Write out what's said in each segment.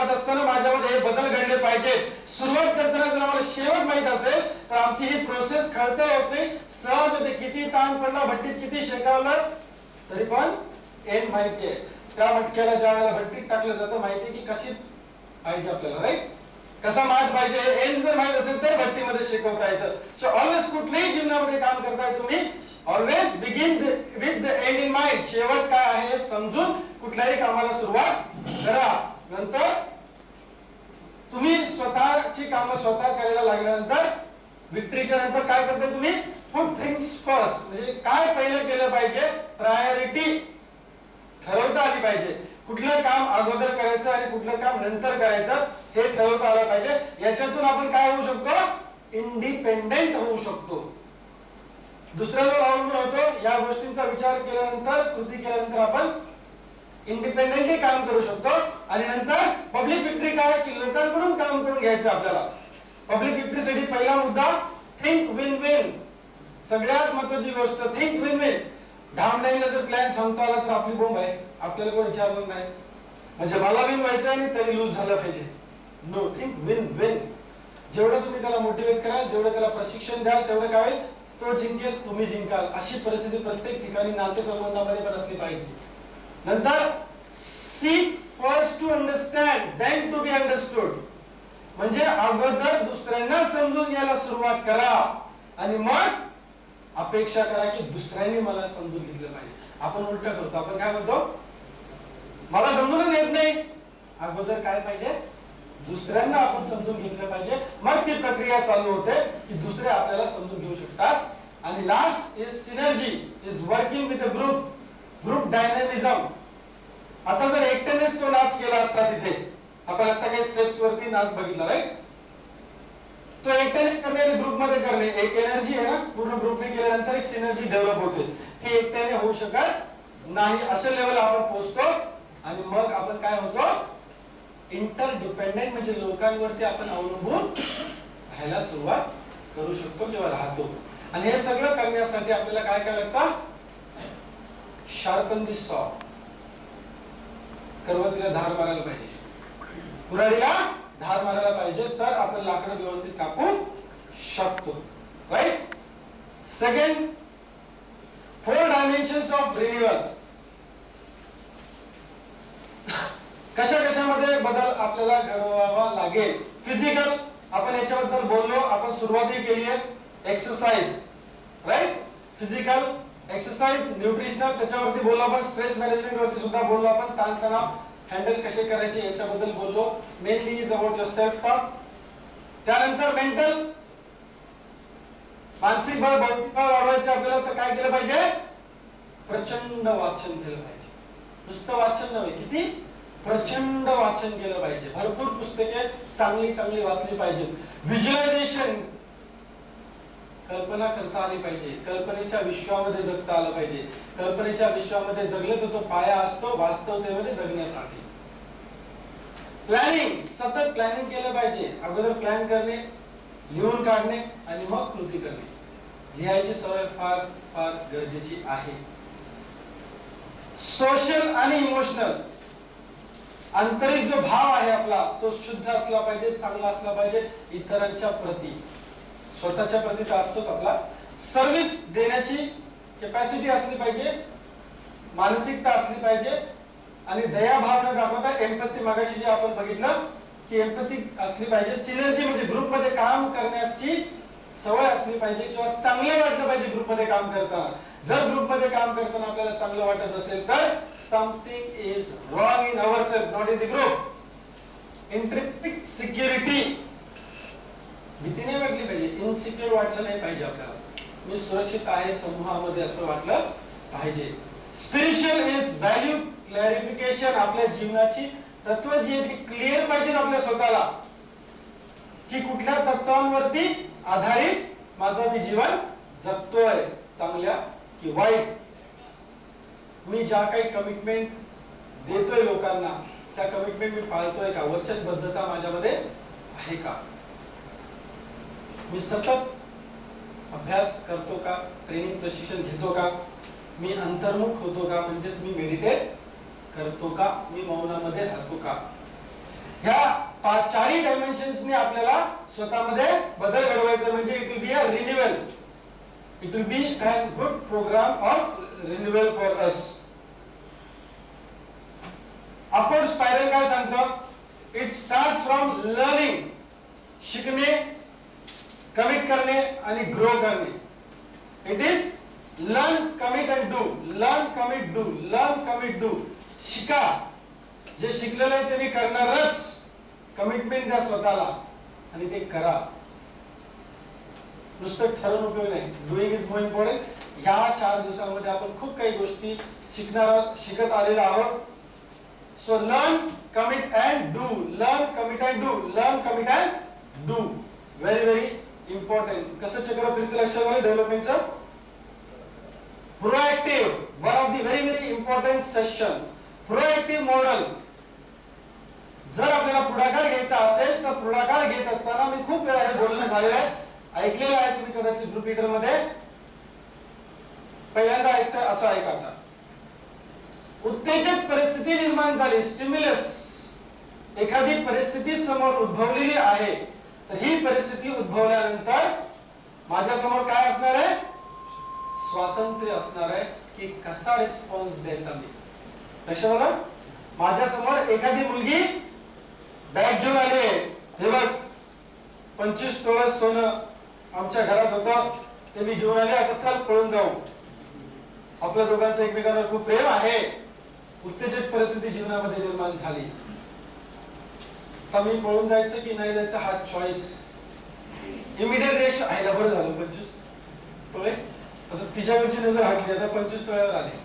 जात असताना माझ्यामध्ये हे बदल घडले पाहिजेत. सुरुवात करताना जर आम्हाला शेवट माहित असेल तर आमची ही प्रोसेस खळखळ होत नाही, सहज होते. किती ताण पडला, भट्टीत किती शेकावलं तरी पण एंड माहितीये. त्या मटक्याला ज्या वेळेला भट्टीत टाकलं जातं माहिती की कशी पाहिजे आपल्याला, राईट, कसा मार्ग पाहिजे, एंड जर माहित असेल तर भट्टीमध्ये शिकवता येतं. सो ऑलवेज कुठल्याही जीवनामध्ये काम करताय तुम्ही, always begin with the and in mind. शेवट काय आहे समजून कुठल्याही कामाला सुरुवात करा. नंतर तुम्ही स्वतःची कामं स्वतः करायला लागल्यानंतर विक्ट्रीच्या नंतर काय करता तुम्ही, पुट थिंग्स फर्स्ट, म्हणजे काय पहिलं केलं पाहिजे, प्रायोरिटी ठरवता आली पाहिजे. कुठलं काम अगोदर करायचं आणि कुठलं काम नंतर करायचं हे ठरवता आलं पाहिजे. याच्यातून आपण काय होऊ शकतो, इंडिपेंडेंट होऊ शकतो, दुसऱ्यावर अवलंबून होतो. या गोष्टींचा विचार केल्यानंतर, कृती केल्यानंतर आपण इंडिपेंडेंटली काम करू शकतो. आणि नंतर पब्लिक विक्ट्री काय की लोकांकडून काम करून घ्यायचं आपल्याला. पब्लिक विक्ट्रीसाठी पहिला मुद्दा थिंक विन विन. सगळ्यात महत्त्वाची गोष्ट थिंक विन विन. धामडाईला जर प्लॅन सांगता आला तर आपली बोंब आहे, आपल्याला कोण विचारणार नाही. म्हणजे मला विन व्हायचं आणि तरी लूज झालं पाहिजे. No, think win win. जेवढं तुम्ही त्याला मोटिवेट कराल, जेवढं त्याला प्रशिक्षण द्याल तेवढं काय होईल, तो जिंकेल, तुम्ही जिंकाल. अशी परिस्थिती प्रत्येक ठिकाणी नातेसंबंधामध्ये पण असली पाहिजे. नंतर seek first to understand then to be understood. म्हणजे अगोदर दुसऱ्यांना समजून घ्यायला सुरुवात करा आणि मग अपेक्षा करा की दुसऱ्यांनी मला समजून घेतलं पाहिजे. आपण उलट करतो. आपण काय म्हणतो, मला समजूनच येत नाही. अगोदर काय पाहिजे, दुसऱ्यांना आपण समजून घेतलं पाहिजे. मग ती प्रक्रिया चालू होते की दुसरे आपल्याला समजून घेऊ शकतात. आणि last is synergy, is working with a group, group dynamism. आता जर एकट्यानेच तो नाच केला असता, तिथे आपण आता काही स्टेप्स वरती नाच बघितला, राईट, तो एकट्याने करणे, ग्रुपमध्ये करणे, एक एनर्जी आहे ना, पूर्ण ग्रुपने केल्यानंतर एक सिनर्जी डेव्हलप होते. हे एकट्याने होऊ शकत नाही. अशा लेवल आपण पोहोचतो आणि मग आपण काय होतो, इंटरडिपेंडेंट, म्हणजे लोकांवरती आपण अवलंबून राहायला सुरुवात करू शकतो किंवा राहतो. आणि हे सगळं करण्यासाठी आपल्याला काय करायला लागतं, शार्पन दी सॉ. करवतीला धार मारायला पाहिजे, कुऱ्हाडीला धार मारायला पाहिजे, तर आपण लाकडं व्यवस्थित कापू शकतो, right. Second, 4 dimensions of renewal. कशा कशामध्ये बदल आपल्याला घडवावा लागेल. फिजिकल, आपण याच्याबद्दल बोललो, आपण सुरुवातही केली आहे. Exercise, right, physical exercise. Nutritional, त्याच्यावरती बोललो आपण. स्ट्रेस मॅनेजमेंट वरती सुद्धा बोललो आपण. ताणतणाव हँडल कसे करायचे याच्याबद्दल बोललो. Mainly is about your self talk. त्यानंतर मेंटल, मानसिक बळ, बौद्धिक बळ वाढवायचं आपल्याला, तर काय केलं पाहिजे, प्रचंड वाचन केलं पाहिजे. नुसतं वाचन नव्हे, किती प्रचंड वाचन केलं पाहिजे. भरपूर पुस्तके चांगली चांगली वाचली पाहिजे. व्हिज्युअलायझेशन, कल्पना करता आली पाहिजे. कल्पनेच्या विश्वामध्ये जगता आलं पाहिजे. कल्पनेच्या विश्वामध्ये जगले तर तो पाया असतो वास्तवतेमध्ये जगण्यासाठी. प्लॅनिंग, सतत प्लॅनिंग केलं पाहिजे. अगोदर प्लॅन करणे, लिहून काढणे आणि मग कृती करणे. लिहायची सवय फार फार गरजेची आहे. सोशल आणि इमोशनल, आंतरिक जो भाव आहे आपला तो शुद्ध असला पाहिजे, चांगला असला पाहिजे इतरांच्या प्रती. स्वतःच्या प्रती तर असतोच आपला. सर्व्हिस देण्याची कॅपॅसिटी असली पाहिजे, मानसिकता असली पाहिजे आणि दया भावना दाखवता एम्पॅथी, मागाशी जे आपण बघितलं की एम्पॅथी असली पाहिजे. सिनर्जी म्हणजे ग्रुपमध्ये काम करण्याची सवय असली पाहिजे किंवा चांगलं वाटलं पाहिजे ग्रुपमध्ये काम करताना. जर ग्रुपमध्ये काम करताना आपल्याला चांगलं वाटत असेल तर something is wrong in ourself, not in the group. Intrinsic security, भीती नाही वाटली पाहिजे, इनसिक्युअर वाटलं नाही पाहिजे आपल्याला. मी सुरक्षित आहे समूहामध्ये असं वाटलं पाहिजे. स्पिरिच्युअल इज व्हॅल्यू क्लॅरिफिकेशन, आपल्या जीवनाची तत्व जी आहे ती क्लिअर पाहिजे आपल्या स्वतःला, की कुठल्या तत्वांवरती आधारित माझं मी जीवन जगतोय, चांगल्या की वाईट. मी ज्या काही कमिटमेंट देतोय लोकांना त्या कमिटमेंट मी पाळतोय का, वचनबद्धता माझ्यामध्ये आहे का, मी सतत अभ्यास करतो का, ट्रेनिंग प्रशिक्षण घेतो का, मी अंतर्मुख होतो का, म्हणजेच मी मेडिटेट करतो का, मी मौनामध्ये राहतो का. ह्या चारही डायमेन्शन्सनी आपल्याला स्वतःमध्ये बदल घडवायचा, म्हणजे it will be a renewal. It will be a good program of renewal for us. Upward spiral काय सांगतो? इट स्टार्ट्स फ्रॉम लर्निंग, शिकणे, कमिट करणे आणि ग्रो करणे. It is learn, commit and do. Learn, commit, do. Learn, commit, do. शिका, जे शिकलेलं आहे ते मी करणारच. कमिटमेंट द्या स्वतःला आणि ते करा. नुसतं ठरवून उपयोग नाही. Doing is more important. ह्या 4 दिवसांमध्ये आपण खूप काही गोष्टी शिकत आलेलो आहोत. So learn, commit and do. Learn, commit and do. Learn, commit and do. Very very important. कसं चक्र फिरतं लक्षात आलं डेव्हलपमेंटचं? Proactive, one of the very very important session. Proactive model. जर आपल्याला पुढाकार घ्यायचा असेल तर पुढाकार घेत असताना मी खूप वेळा हे बोलणं झालेलं आहे, ऐकलेलं आहे तुम्ही कदाचित ग्रुप लीडर मध्ये. पहिल्यांदा ऐकताय असं ऐका. आता उत्तेजक परिस्थिती निर्माण झाली, स्टिम्युलस, एखादी परिस्थिती समोर उद्भवलेली आहे, तर ही परिस्थिती उद्भवल्यानंतर माझ्या समोर काय असणार आहे? स्वातंत्र्य असणार आहे की कसा रिस्पॉन्स द्यायचा. मी लक्षात आलं? माझ्या समोर एखादी मुलगी बॅग घेऊन आली आहे, हे बघ 25 तोळे सोनं आमच्या घरात होतं, ते मी घेऊन आले, आता चल पळून जाऊ. आपल्या दोघांचं एकमेकांवर खूप प्रेम आहे. उत्तेजक परिस्थिती जीवनामध्ये निर्माण झाली. तर मी पळून जायचं की नाही जायचं हा चॉईस. इमिडिएट रिएक्शन आहे, बरं झालं 25 तोळे, आता तिच्यावरची नजर हटली, आता 25 तोळ्यावर आले.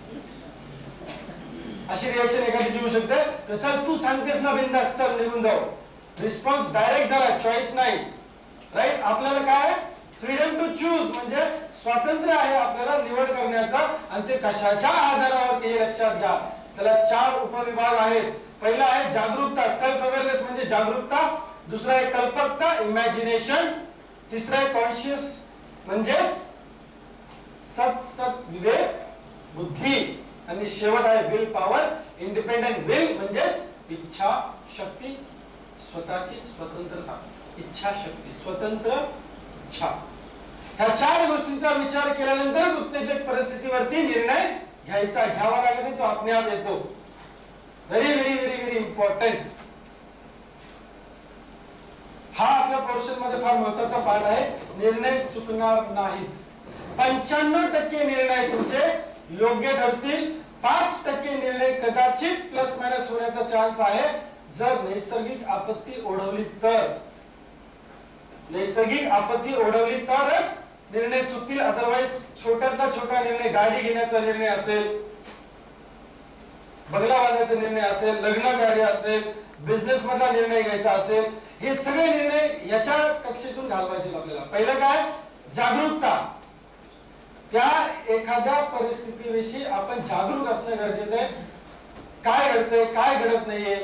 अशी रिएक्शन एखादी येऊ शकते. तर चल तू सांगतेस ना बिंदास, चल निघून जाऊ. रिस्पॉन्स डायरेक्ट झाला, चॉईस नाही. राईट? आपल्याला काय? फ्रीडम टू चूज, म्हणजे स्वातंत्र्य आहे आपल्याला निवड करण्याचा. आणि ते कशाच्या आधारावर हे लक्षात घ्या. त्याला 4 उपविभाग आहेत. पहिला आहे जागरूकता, सेल्फ अवेअरनेस म्हणजे जागरूकता. दुसरा आहे कल्पकता, इमॅजिनेशन. तिसरा आहे कॉन्शियस म्हणजेच सत विवेक, बुद्धी. आणि शेवट आहे विल पॉवर, इंडिपेंडेंट विल म्हणजेच इच्छा शक्ती, स्वतःची स्वतंत्रता. इच्छा शक्ती, स्वतंत्र इच्छा. ह्या 4 गोष्टींचा विचार केल्यानंतरच उत्तेजक परिस्थितीवरती निर्णय घ्यावा लागत नाही, तो आपोआप येतो. Very very very very important. हा आपल्या पोर्शन मध्ये फार महत्वाचा पार्ट आहे. निर्णय चुकणार नाहीत. 95% निर्णय तुमचे योग्य ठरतील. 5% निर्णय कदाचित प्लस मायनस होण्याचा चान्स आहे. जर नैसर्गिक आपत्ती ओढवली तर. नैसर्गिक आपत्ती ओढवली तरच निर्णय चुकतील. अदरवाईज छोट्यातला छोटा निर्णय, गाडी घेण्याचा निर्णय असेल, बंगला बांधायचा निर्णय असेल, लग्न कार्य असेल, बिझनेस मधला निर्णय घ्यायचा असेल, हे सगळे निर्णय याच्या कक्षेतून घालवायचे आपल्याला. पहिलं काय? जागरूकता. त्या एखाद्या परिस्थितीविषयी आपण जागरूक असणं गरजेचं आहे. काय घडतंय, काय घडत नाहीये,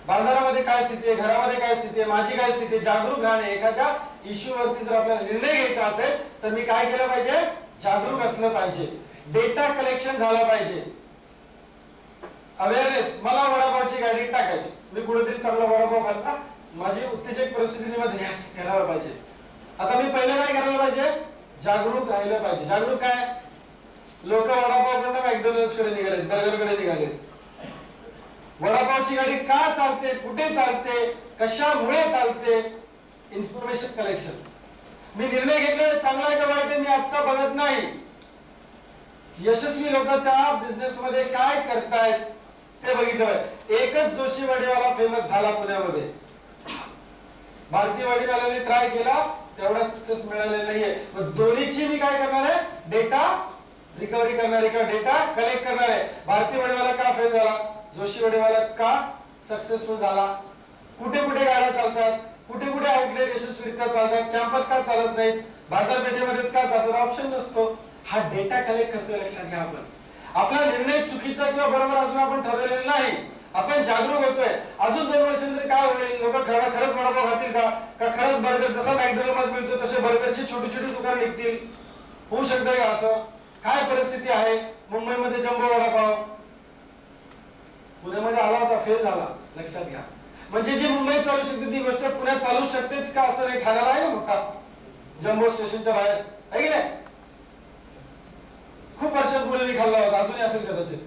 बाजारामध्ये काय स्थिती आहे, घरामध्ये काय स्थिती आहे, माझी काय स्थिती आहे, जागरूक राहणे. एखाद्या इश्यू वरती जर आपल्याला निर्णय घ्यायचा असेल तर मी काय केलं पाहिजे? जागरूक असलं पाहिजे. डेटा कलेक्शन झाला पाहिजे. अवेअरनेस. मला वडापावची गाडी टाकायची, मी कुठेतरी चांगला वडापाव खाल्ला, माझी उत्तेजक परिस्थिती यस करायला पाहिजे. आता मी पहिलं काय करायला पाहिजे? जागरूक राहिलं पाहिजे. जागरूक काय? लोक वडापाव कडनं मॅकडॉनल्ड्स कडे निघाले, बर्गर कडे निघाले. वडापावची गाडी का चालते, कुठे चालते, कशामुळे चालते, इन्फॉर्मेशन कलेक्शन. मी निर्णय घेतलेला चांगला आहे का वाईट आहे मी आता बघत नाही. यशस्वी लोक त्या बिझनेस मध्ये काय करतायत ते बघितलं. एकच जोशी वडेवाला फेमस झाला पुण्यामध्ये. भारतीय वडेवाल्याने ट्राय केला, तेवढा सक्सेस मिळालेला नाहीये. दोन्हीची मी काय करणार आहे? डेटा रिकव्हरी करणार आहे का डेटा कलेक्ट करणार आहे. भारतीय वडेवाला का फेल झाला, जोशी वडेवाला का सक्सेसफुल झाला, कुठे कुठे गाड्या चालतात, कुठे कुठे आउटलेट यशस्वीरित्या चालतात, कॅम्पस का चालत नाहीत, बाजारपेठेमध्येच का चालतात, ऑप्शन नसतो. हा डेटा कलेक्ट करतोय, लक्षात घ्या. आपण आपला निर्णय चुकीचा किंवा बरोबर अजून आपण ठरवलेला नाही. आपण जागरूक होतोय. अजून 2 वर्षांनंतर काय होईल? लोक खरंच वडापाव खातील का खरंच बर्गर जसा मॅकडॉनल्ड मध्ये मिळतो तसे बर्गरची छोटी छोटी दुकान निघतील? होऊ शकतंय का असं? काय परिस्थिती आहे मुंबईमध्ये जम्बो वडापाव? पुण्यामध्ये आला होता, फेल झाला, लक्षात घ्या. म्हणजे जी मुंबईत चालू शकते ती गोष्ट पुण्यात चालू शकतेच का असं नाही. ठाण्याला आहे ना मोठा जम्बो स्टेशनच्या बाहेर, आहे की नाही? खूप वर्षांपूर्वी मी खाल्ला होता, अजूनही असेल कदाचित.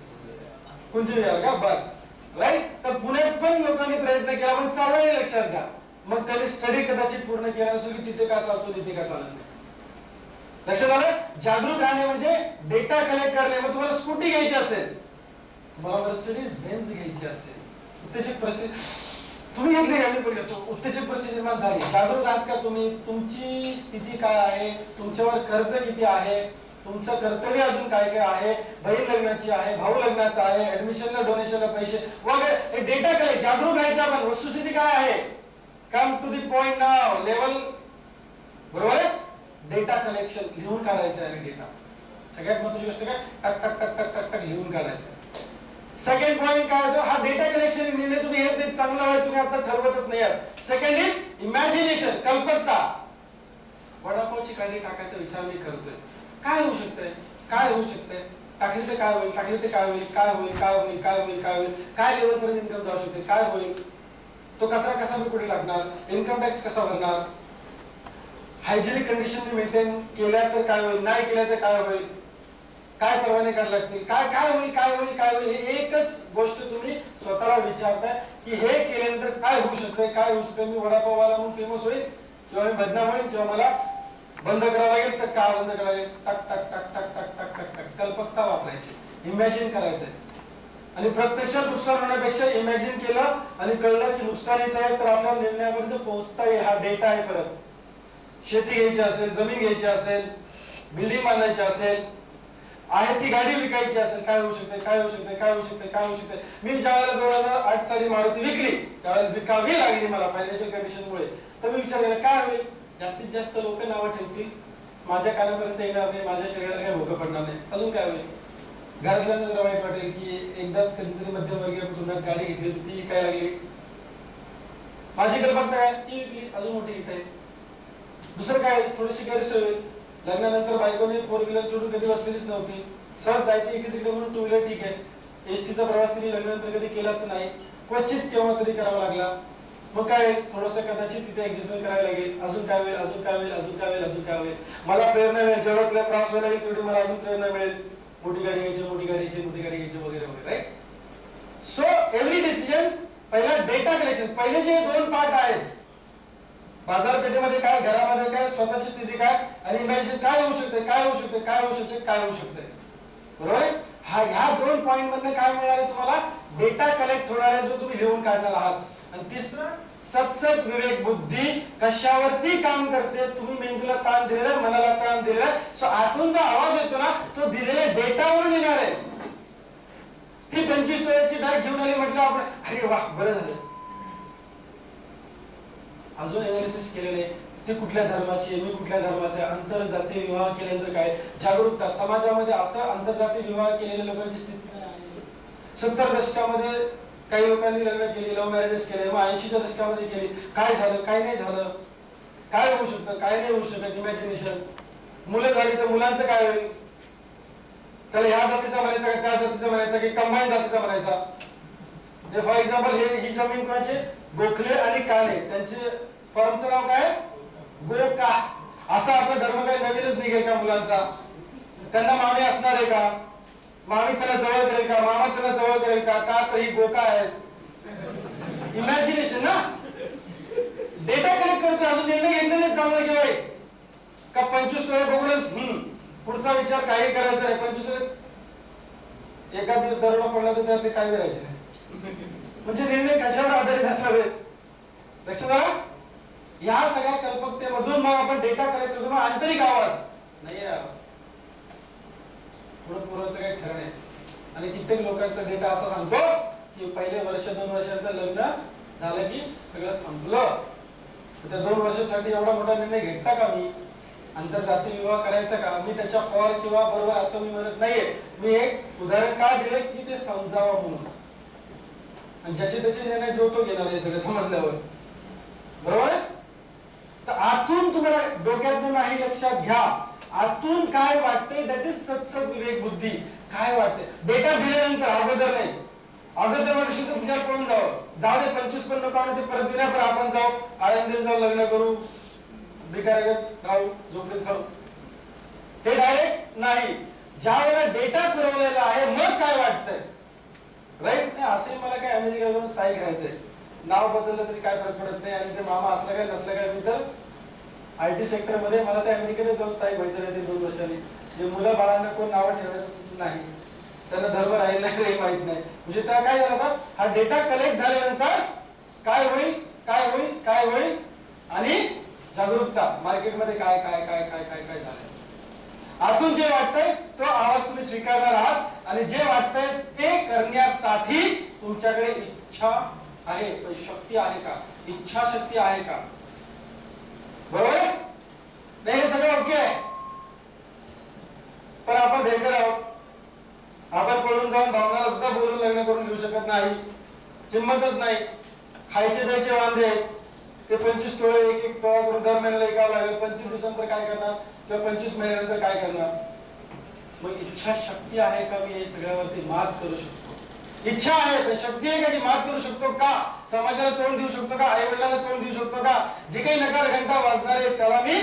कुंची का बस राईट. तर पुण्यात पण लोकांनी प्रयत्न केला पण चालू नाही, लक्षात घ्या. मग त्यांनी स्टडी कदाचित पूर्ण केला नसेल की तिथे का चालतो तिथे का चालत नाही. लक्षात आलं? जागरूक राहणे म्हणजे डेटा कलेक्ट करणे. मग तुम्हाला स्कूटी घ्यायची असेल, तुम्हाला मर्सिडीज बेंझ घ्यायची असेल, उत्तेजक परिस्थिती तुम्ही घेतली गाडी पण घेतो, उत्तेजक परिस्थिती निर्माण झाली, जागरूक आहात का तुम्ही? तुमची स्थिती काय आहे, तुमच्यावर कर्ज किती आहे, तुमचं कर्तव्य अजून काय काय आहे, बहीण लग्नाची आहे, भाऊ लग्नाचा आहे, ऍडमिशनला डोनेशनला पैसे वगैरे, हे डेटा कलेक्ट. जागरूक राहायचं आपण. वस्तुस्थिती काय आहे, कम टू दी पॉइंट नाव लेवल. बरोबर आहे? डेटा कलेक्शन लिहून काढायचं आहे. डेटा सगळ्यात महत्त्वाची गोष्ट काय, टक टक टक टक टक टक लिहून काढायचं. सेकंड पॉइंट काय होतो, हा डेटा कलेक्शन निर्णय तुम्ही घेत नाही, चांगला वाईट तुम्ही आता ठरवतच नाही आहात. सेकंड इज इमॅजिनेशन, कल्पकता. वडापावची काढी टाकायचा विचार मी करतोय, काय होऊ शकतंय, काय होऊ शकतंय, टाकली तर काय होईल, टाकली तर काय होईल, काय होईल, काय होईल, काय होईल, काय होईल, काय लेवल पर्यंत इन्कम जाऊ शकते, काय होईल, तो कचरा कसा मी कुठे टाकणार, इन्कम टॅक्स कसा भरणार, हायजेनिक कंडिशन मी मेंटेन केल्या तर काय होईल, नाही केल्या तर काय होईल, काय परवाने काढले लागतील, काय काय होईल, काय होईल, काय होईल. एकच गोष्ट तुम्ही स्वतःला विचारताय की हे केल्यानंतर काय होऊ शकते, काय होऊ शकते. मी वडापाववाला म्हणून फेमस होईल किंवा मी बदनाम होईल किंवा मला बंद करावं लागेल तर का बंद करावं लागेल. टक टक टक टक टक टक टक टक कल्पकता वापरायची, इमॅजिन करायचंय. आणि प्रत्यक्षात नुकसान होण्यापेक्षा इमॅजिन केलं आणि कळलं की नुकसानीचं आहे तर आपल्या निर्णयापर्यंत पोहोचता येईल. हा डेटा आहे. परत शेती घ्यायची असेल, जमीन घ्यायची असेल, बिल्डिंग बांधायची असेल, आहे ती गाडी विकायची असेल, काय होऊ शकते, काय होऊ शकते, काय होऊ शकते, काय होऊ शकते. मी ज्यावेळेला 2008 साली मारुती विकली त्यावेळेला विकावी लागली मला फायनान्शियल कंडिशनमुळे. तर मी विचार केला काय होईल, जास्तीत जास्त लोक नावं ठेवतील, माझ्या कानापर्यंत येणार नाही, माझ्या शरीराला काही भोकं पडणार नाही. अजून काय होईल, घरातल्यांना जरा वाईट वाटेल की एकदाच कधीतरी मध्यमवर्गीय कुटुंबात गाडी घेतली ती काय लागली. माझी कल्पना काय, ती विकली, अजून मोठी घेता येईल. दुसरं काय, थोडीशी गैरसोय होईल. लग्नानंतर बायकोने 4 व्हीलर सोडून कधी बसलेलीच नव्हती, सहज जायची इकडे तिकडे म्हणून 2 व्हीलर ठीक आहे. एसटीचा प्रवास तिने लग्नानंतर कधी केलाच नाही, क्वचित केव्हा तरी करावा लागला. मग काय, थोडस कदाचित तिथे ऍडजस्टमेंट करायला लागेल. अजून काय होईल, अजून काय होईल, अजून काय होईल, अजून काय होईल. मला प्रेरणा मिळेल, जेवढा तुला त्रास व्हायला लागेल तेवढी मला अजून प्रेरणा मिळेल. मोठी गाडी घ्यायची, मोठी गाडी घ्यायची, मोठी गाडी घ्यायची वगैरे वगैरे. राईट. सो एव्हरी डिसिजन पहिला डेटा कलेक्शन. पहिले जे 2 पार्ट आहेत, बाजारपेठेमध्ये काय, घरामध्ये काय, स्वतःची स्थिती काय आणि इमॅजिन काय होऊ शकते, काय होऊ शकते, काय होऊ शकते, काय होऊ शकते. बरोबर. ह्या 2 पॉइंट मधनं काय मिळणार आहे तुम्हाला, डेटा कलेक्ट होणार आहे जो तुम्ही लिहून काढणार आहात. आणि तिसरं सत्सद विवेक बुद्धी कशावरती काम करते. तुम्ही मेंदूला ताण दिलेला, मनाला ताण दिलेला. सो आतून जो आवाज येतो ना तो दिलेल्या डेटावरून येणार आहे. ती 25 तोळ्याची बॅग घेऊन आली म्हटलं आपण, अरे वा बरं झालं. अजून एनालिसिस केलेले, ते कुठल्या धर्माची आहे, मी कुठल्या धर्माचे, आंतरजातीय विवाह केल्यानंतर काय, जागरूकता. समाजामध्ये असं आंतरजातीय विवाह केलेल्या लोकांची स्थिती काय आहे. 70 दशकामध्ये काही लोकांनी लग्न केली, लव्ह मॅरेजेस केले, मग 80च्या दशकामध्ये केली. काय झालं, काय नाही झालं, काय होऊ शकतं, काय नाही होऊ शकत. इमॅजिनेशन. मुलं झाली तर मुलांचं काय होईल, त्याला ह्या जातीचा म्हणायचा का त्या जातीचा म्हणायचा की कंबाईन जातीचा म्हणायचा. फॉर एक्झाम्पल ही जमीन कोणाचे, गोखले आणि काळे, त्यांचे फॉर्मचं नाव काय, गोका. असा आपला धर्म काही नवीनच निघेल का मुलांचा. त्यांना मामी असणार आहे का, मामी त्याला जवळ करेल का, मामा त्याला जवळ करेल का, का तर ही गोका आहेत. इमॅजिनेशन ना. डेटा कलेक्ट करतो, अजून निर्णय घेतलेले चांगलं घेवाय का 25 तोळे बघूनच पुढचा विचार काही करायचा नाही. 25 तोळे एका दिवस दरोडा पडला तर त्याचे काय करायचे नाही. म्हणजे निर्णय कशावर आधारित असावेत. लक्षात आलं. या सगळ्या कल्पकतेमधून मग आपण डेटा कलेक्ट करतो. मग आंतरिक आवाज नाही पुढं पुराचं काही खरं नाही. आणि कित्येक लोकांचा डेटा असा सांगतो की पहिले वर्ष 2 वर्षांचं लग्न झालं की सगळं संपलं. त्या 2 वर्षासाठी एवढा मोठा निर्णय घ्यायचा का मी, आंतरजातीय विवाह करायचा का. मी त्याच्या फॉर किंवा बरोबर असं मी म्हणत नाहीये. मी एक उदाहरण का दिले की ते समजावं म्हणून. आणि ज्याचे त्याचे निर्णय जो तो घेणार आहे सगळं समजल्यावर. बरोबर. तर आतून तुम्हाला डोक्यात नाही, लक्षात घ्या. आतून काय वाटते, दॅट इज सत्सद विवेक बुद्धी. काय वाटते डेटा दिल्यानंतर, अगोदर नाही. अगोदर जाऊ दे 25 पण नको आणू, ते परत जुन्या, पण आपण जाऊ आळंदीला जाऊ, लग्न करू, भिकाऱ्यागत राहू, झोपडीत राहू, हे डायरेक्ट नाही. ज्या वेळेला डेटा पुरवलेला आहे मग काय वाटतंय, राईट? नाही असे मला काय अमेरिका जाऊन स्थायिक राहायचंय, नाव बदललं तरी काय फरक पडत नाही, आणि ते मामा असलं काय नसलं काय, मी तर IT सेक्टर मध्ये मला त्या अमेरिकेत जाऊन स्थायिक व्हायचं नाही. ते 2 वर्षांनी जे मुलं बाळांना कोण नावं ठेवायचं नाही, त्यांना धर्म राहील नाही हे माहित नाही. म्हणजे त्या काय झालं होतं, हा डेटा कलेक्ट झाल्यानंतर काय होईल काय होईल काय होईल, आणि जागरूकता मार्केटमध्ये काय काय काय काय काय काय झालं. आतून जे वाटतंय तो आवाज तुम्ही स्वीकारणार आहात, आणि जे वाटतंय ते करण्यासाठी तुमच्याकडे इच्छा आहे, शक्ती आहे का, इच्छाशक्ती आहे का, बरोबर? नाही हे सगळं ओके आहे, पण आपण भेटणार आहोत. आपण पळून जाऊन भावनाला सुद्धा बोलून लग्न करून घेऊ शकत नाही, हिंमतच नाही. खायचे प्यायचे वांदे, ते 25 तोळे एक एक तोळा करून दर महिन्याला ऐकावं लागेल. 25 दिवसानंतर काय करणार, किंवा 25 महिन्यानंतर काय करणार? मग इच्छा शक्ती आहे का, मी हे सगळ्यावरती मात करू शकतो? इच्छा आहे पण शक्ती आहे का, की मात करू शकतो का? समाजाला तोंड देऊ शकतो का? आई वडिलांना तोंड देऊ शकतो का? जे काही नकार घंटा वाजणार आहे त्याला मी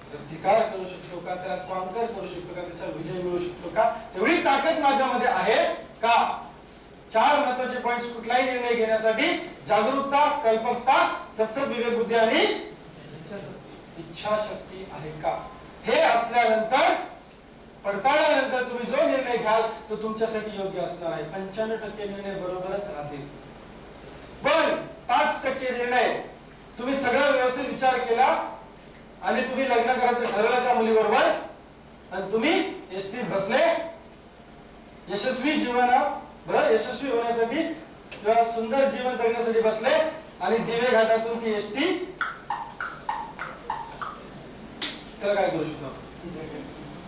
प्रतिकार करू शकतो का, त्याला कॉन्कर करू शकतो का, त्याचा विजय मिळू शकतो का? एवढी ताकद माझ्यामध्ये आहे का? 4 महत्वाचे पॉइंट्स कुठलाही निर्णय घेण्यासाठी: जागरूकता, कल्पकता, सत्सद विवेक बुद्धी आणि इच्छाशक्ती आहे का? हे असल्यानंतर, पडताळल्यानंतर तुम्ही जो निर्णय घ्याल तो तुमच्यासाठी योग्य असणार आहे. 95% निर्णय बरोबरच राहतील, पण 5% निर्णय तुम्ही सगळं व्यवस्थित विचार केला आणि तुम्ही लग्न करायचं ठरवलं त्या मुलीबरोबर, आणि तुम्ही एसटीत बसले, यशस्वी यशस्वी होण्यासाठी किंवा सुंदर जीवन जगण्यासाठी बसले, आणि दिवे घाटातून ती एसटी, त्याला काय करू शकतो?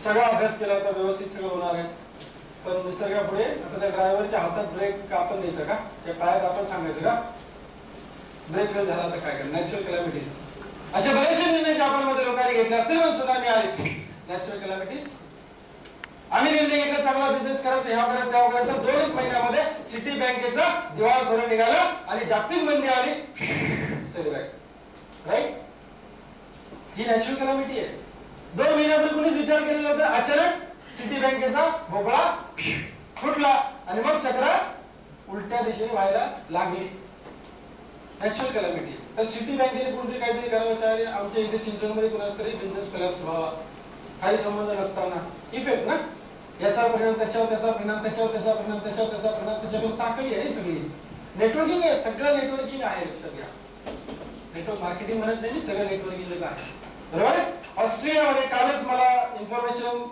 सगळा अभ्यास केला होता, व्यवस्थित सगळं होणार आहे, पण निसर्गापुढे आता त्या ड्रायव्हरच्या हातात ब्रेक आपण द्यायचा का, त्या पायात आपण सांगायचं का ब्रेक फेल झाला तर काय करणार? नॅचरल कॅलॅमिटीज, असे बरेचसे निर्णय जपानमध्ये लोकांनी घेतले असतील, पण सुनामी आली, नॅचरल कॅलॅमिटीज. आम्ही निर्णय घेतला चांगला बिझनेस करायचा, ह्या करायचं त्या करायचं, 2 महिन्यामध्ये सिटी बँकेचा दिवाळखोर निघाला आणि जागतिक मंदी आली, राईट? ही नॅचरल कॅलॅमिटी आहे. 2 महिन्यापूर्वी कोणीच विचार केलेला होता, अचानक सिटी बँकेचा भोपळा फुटला आणि मग चक्र उलट्या दिशेने व्हायला लागली. Natural calamity. तर सिटी बँकेने कोणते काहीतरी करावं, आमच्या इथे चिंचणमध्ये कुणाच तरी बिझनेस कोलॅप्स व्हावा, काही संबंध नसताना इफेक्ट ना, याचा परिणाम त्याच्यावर, त्याचा परिणाम त्याच्यावर, त्याचा परिणाम त्याच्यावर, त्याचा परिणाम त्याच्यावर, साखळी आहे सगळी. नेटवर्किंग आहे, सगळं नेटवर्किंग आहे. लक्षात घ्या, नेटवर्क मार्केटिंग म्हणत नाही, सगळं नेटवर्किंग आहे, बरोबर? ऑस्ट्रेलियामध्ये कालच मला इन्फॉर्मेशन,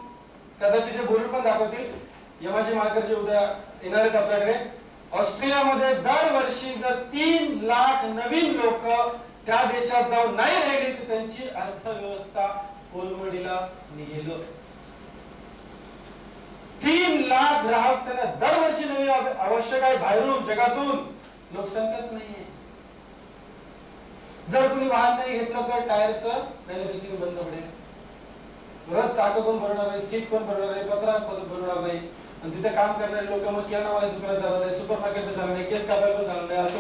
कदाचित ते बोलून पण दाखवतील, यमाजी मालकरचे उद्या येणार आहेत आपल्याकडे. ऑस्ट्रेलियामध्ये दरवर्षी जर 3 लाख नवीन लोक त्या देशात जाऊन नाही राहिली तर त्यांची अर्थव्यवस्था कोलमडीला निघेल. 3 लाख ग्राहक त्यांना दरवर्षी नवीन आवश्यक आहे, बाहेरून जगातून. लोकसंख्याच नाहीये. जर कोणी वाहन नाही घेतलं तर टायरचं मॅन्युफॅक्चरिंग बंद पडेल, परत चाक पण भरणार नाही, सीट पण भरणार नाही, पत्रा भरणार नाही, आणि तिथे काम करणारे लोक मग किराणावाले दुकानात जाणार नाही, सुपर मार्केट जाणार नाही, केस कापायला पण जाणार नाही, असे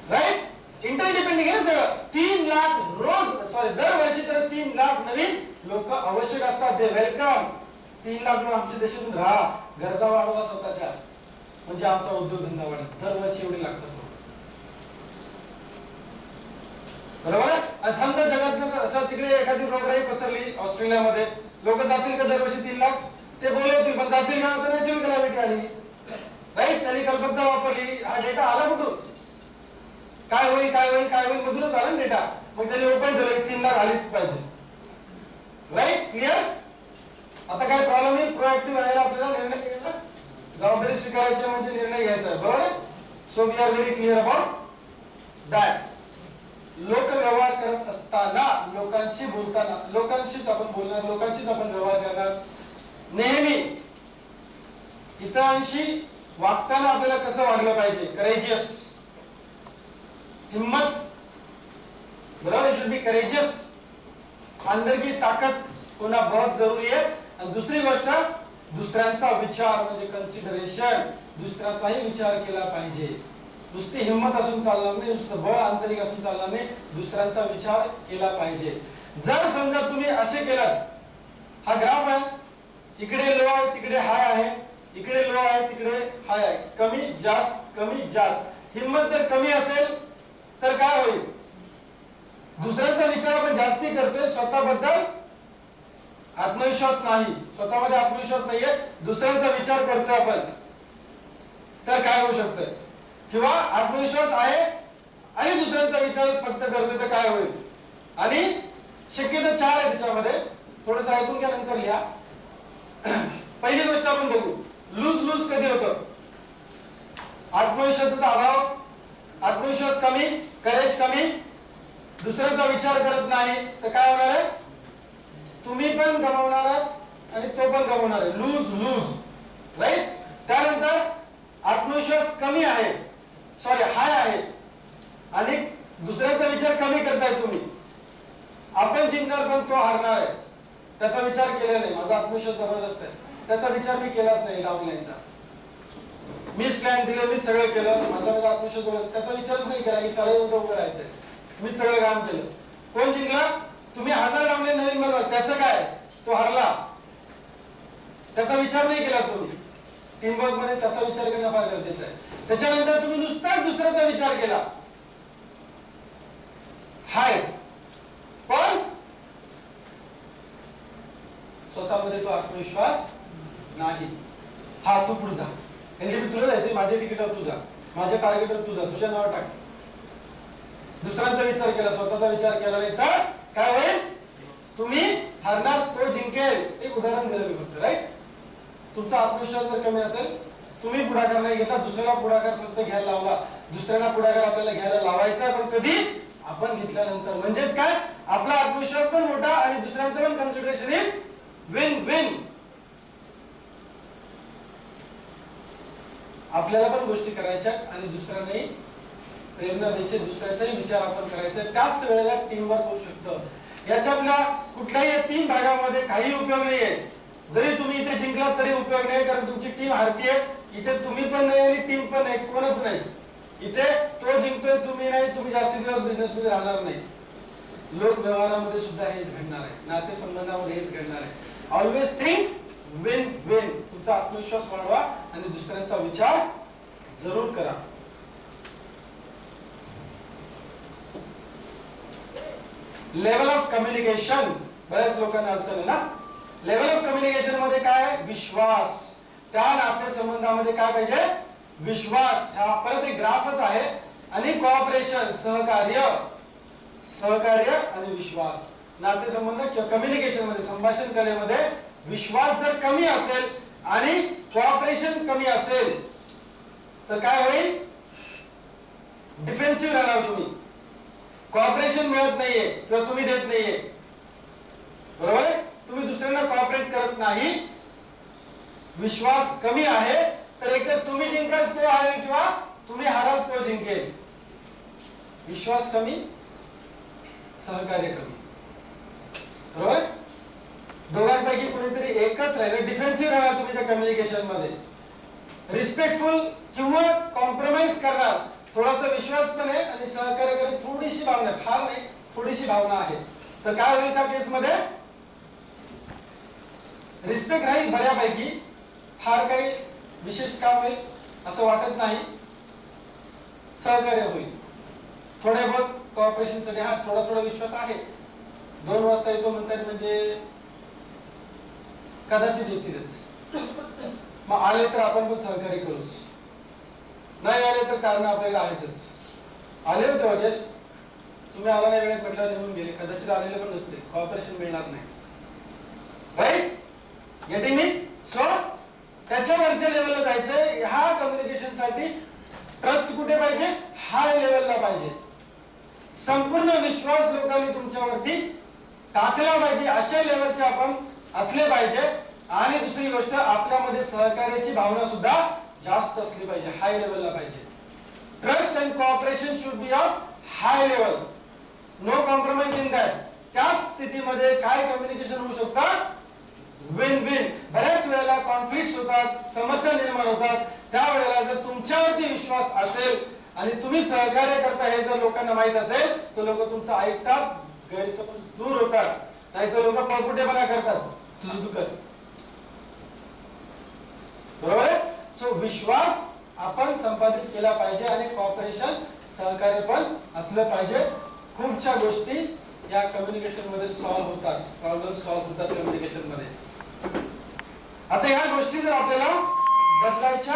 राईट? इंटरडिपेंडिंग आहे सगळं. 3 लाख दरवर्षी तर 3 लाख नवीन लोक आवश्यक असतात. ते वेलकम. 3 लाख लोक आमच्या देशातून राहा, गरजा वाढवा स्वतःच्या, म्हणजे आमचा उद्योगधंदा वाढेल. दरवर्षी एवढे लागतात, बरोबर? आणि समजा जगात असं तिकडे एखादी रोगराई पसरली ऑस्ट्रेलियामध्ये, लोक जातील का दरवर्षी 3 लाख? ते बोलवतील, पण जातील का? तर नॅचरल कॅलॅमिटी आली, राईट? त्यांनी कल्पकता वापरली, हा डेटा आला कुठून? काय होईल काय होईल काय होईल मधूनच आला ना डेटा. मग त्यांनी ओपन केलं की 3 लाख आलीच पाहिजे, राईट? क्लिअर? आता काय प्रॉब्लेम नाही, प्रोएक्टिव्ह राहायला आपल्याला निर्णय घ्यायचा, जबाबदारी स्वीकारायची म्हणजे निर्णय घ्यायचा, बरोबर? So we are very clear about that. लोक व्यवहार करत असताना, लोकांशी बोलताना, लोकांशीच आपण बोलणार, लोकांशीच आपण व्यवहार करणार. नेहमी इतरांशी वागताना आपल्याला कसं वागलं पाहिजे? करेजियस, हिम्मत, बरोबर? You should be courageous. अंदर की ताकत होना बहुत जरूरी है. आणि दुसरी गोष्ट, दुसऱ्यांचा विचार म्हणजे कन्सिडरेशन, दुसऱ्याचाही विचार केला पाहिजे. नुसती हिंमत असून चालणार नाही, नुसतं बळ आंतरिक असून चालणार नाही, दुसऱ्यांचा विचार केला पाहिजे. जर समजा तुम्ही असे केलं, हा ग्राफ आहे, इकडे लो आहे तिकडे हाय आहे, इकडे लो आहे तिकडे हाय आहे, कमी जास्त कमी जास्त. हिंमत जर कमी असेल तर काय होईल? दुसऱ्यांचा विचार आपण जास्ती करतोय, स्वतःबद्दल आत्मविश्वास नाही, स्वतःमध्ये आत्मविश्वास नाहीये, दुसऱ्यांचा विचार करतोय आपण, तर काय होऊ शकतं? किंवा आत्मविश्वास आहे आणि दुसऱ्यांचा विचारच फक्त करतोय तर काय होईल? आणि शक्यतो 4 आहे त्याच्यामध्ये, थोडंसं ऐकून घ्या नंतर लिहा. पहिली गोष्ट आपण बघू, लूज लूज कधी होतं? आत्मविश्वासाचा अभाव, आत्मविश्वास कमी, करेज कमी, दुसऱ्याचा विचार करत नाही, तर काय होणार आहे? तुम्ही पण गमावणार आहात आणि तो पण गमावणार आहे. Lose lose, right? त्यानंतर आत्मविश्वास कमी आहे, सॉरी हाय आहे, आणि दुसऱ्याचा विचार कमी करताय तुम्ही. आपण जिंकणार पण तो हारणार आहे, त्याचा विचार केला नाही. माझा आत्मविश्वास जबरदस्त आहे, त्याचा विचार मी केलाच नाही. लावण्याचा मीच प्लॅन दिले, मी सगळं केलं, माझा आत्मविश्वास, त्याचा विचारच नाही केला की काय उभं राहायचंय, मी सगळं काम केलं. कोण जिंकला? तुम्ही 1000 डावले नवीन बनवा, त्याचं काय? तो हरला, त्याचा विचार नाही केला तुम्ही. टीम वर्क मध्ये त्याचा विचार करणं फार गरजेचं आहे. त्याच्यानंतर तुम्ही नुसताच दुसऱ्याचा विचार केला, हाय, पण स्वतःमध्ये तो आत्मविश्वास नाही. हा तू पुढे जा, म्हणजे तुला जायचंय, माझ्या तिकीटावर तू जा, माझ्या टार्गेटवर तू जा, तुझ्या नावावर टाक. दुसऱ्यांचा विचार केला, स्वतःचा विचार केला नाही तर काय होईल? तुम्ही हारणार, तो जिंकेल. एक उदाहरण दिलं मी फक्त, राईट? तुमचा आत्मविश्वास जर कमी असेल, तुम्ही पुढाकार नाही घेतला, दुसऱ्याला पुढाकार फक्त घ्यायला लावला. दुसऱ्यांना पुढाकार आपल्याला घ्यायला लावायचा, पण कधी? आपण घेतल्यानंतर. म्हणजेच काय? आपला आत्मविश्वास पण मोठा आणि दुसऱ्यांचं पण कन्सिडरेशन इज विन विन. आपल्याला पण गोष्टी करायच्या आणि दुसऱ्यांनाही प्रेरणा द्यायची, दुसऱ्याचाही विचार आपण करायचा. त्याच वेळेला टीम वर्क होऊ शकतं. याच्यातल्या कुठल्याही 3 भागामध्ये काही उपयोग नाहीये. जरी तुम्ही इथे जिंकलात तरी उपयोग नाही, कारण तुमची टीम हारतीये. इथे तुम्ही पण नाही आणि टीम पण नाही, कोणच नाही. इथे तो जिंकतोय, तुम्ही नाही, तुम्ही जास्ती दिवस बिझनेस मध्ये राहणार नाही. लोक व्यवहारामध्ये सुद्धा हेच घडणार आहे, नातेसंबंधामध्ये हेच घडणार आहे. Always think win win. तुमचा आत्मविश्वास वाढवा आणि दुसऱ्यांचा विचार जरूर करा. लेवल ऑफ कम्युनिकेशन, बऱ्याच लोकांना अडचण आहे ना. लेवल ऑफ कम्युनिकेशन मध्ये काय? विश्वास. त्या नातेसंबंधामध्ये काय पाहिजे? विश्वास. हा परत एक ग्राफच आहे. आणि कोऑपरेशन, सहकार्य, सहकार्य आणि विश्वास. नातेसंबंध किंवा कम्युनिकेशन मध्ये, संभाषण कलेमध्ये विश्वास जर कमी असेल आणि कोऑपरेशन कमी असेल तर काय होईल? डिफेन्सिव्ह राहणार तुम्ही. कोऑपरेशन मिळत नाहीये किंवा तुम्ही देत नाहीये, बरोबर आहे? तुम्ही दुसऱ्यांना कोऑपरेट करत नाही. विश्वास कमी आहे तर एकतर तुम्ही जिंकाल तो हारेल किंवा तुम्ही हाराल तो जिंकेल. विश्वास कमी, सहकार्य कमी, बरोबर? दोघांपैकी कोणीतरी एकच राहील. डिफेन्सिव्ह राहणार तुम्ही त्या कम्युनिकेशन मध्ये. रिस्पेक्टफुल किंवा कॉम्प्रोमाइज करणार, थोडासा विश्वास पण आहे आणि सहकार्य करत थोडीशी भावना आहे, फार नाही, थोडीशी भावना आहे. तर काय होईल त्या केस मध्ये? रिस्पेक्ट राहील बऱ्यापैकी, फार काही विशेष काम होईल असं वाटत नाही. सहकार्य होईल, थोडे बहुत कॉपरेशन साठी. हा थोडा थोडा विश्वास आहे. 2 वाजता येतो म्हणतात म्हणजे कदाचित येतीलच. मग आले तर आपण पण सहकार्य करूच, नाही आले तर कारण आपल्याला आहेतच. आले होते ऑगस्ट, तुम्ही आला नाही, वेळेत म्हटलं निघून गेले, कदाचित आलेले पण नसते, कॉपरेशन मिळणार नाही. राईट? Getting me? सो त्याच्या वरच्या लेवलला जायचंय. ह्या कम्युनिकेशन साठी ट्रस्ट कुठे पाहिजे? हाय लेवलला पाहिजे. संपूर्ण विश्वास लोकांनी तुमच्यावरती टाकला पाहिजे, अशा लेवलचे आपण असले पाहिजे. आणि दुसरी गोष्ट, आपल्यामध्ये सहकार्याची भावना सुद्धा जास्त असली पाहिजे, हाय लेवलला पाहिजे. Trust and cooperation should be of high level, no compromise in that. त्याच स्थितीमध्ये काय कम्युनिकेशन होऊ शकतं? Win win. बऱ्याच वेळेला कॉन्फ्लिक्ट होतात, समस्या निर्माण होतात. त्यावेळेला जर तुमच्यावरती विश्वास असेल आणि तुम्ही सहकार्य करता हे जर लोकांना माहित असेल तर लोक तुमचं ऐकतात, गैरसमज दूर होतात. नाही तर लोक पळपुटेपणा करतात, तुझं तू कर. बरोबर आहे. सो विश्वास आपण संपादित केला पाहिजे आणि कॉपरेशन सहकार्य पण असलं पाहिजे. खूपशा गोष्टी या कम्युनिकेशन मध्ये सॉल्व्ह होतात, प्रॉब्लेम सॉल्व्ह होतात कम्युनिकेशन मध्ये. आता या गोष्टी जर आपल्याला बदलायच्या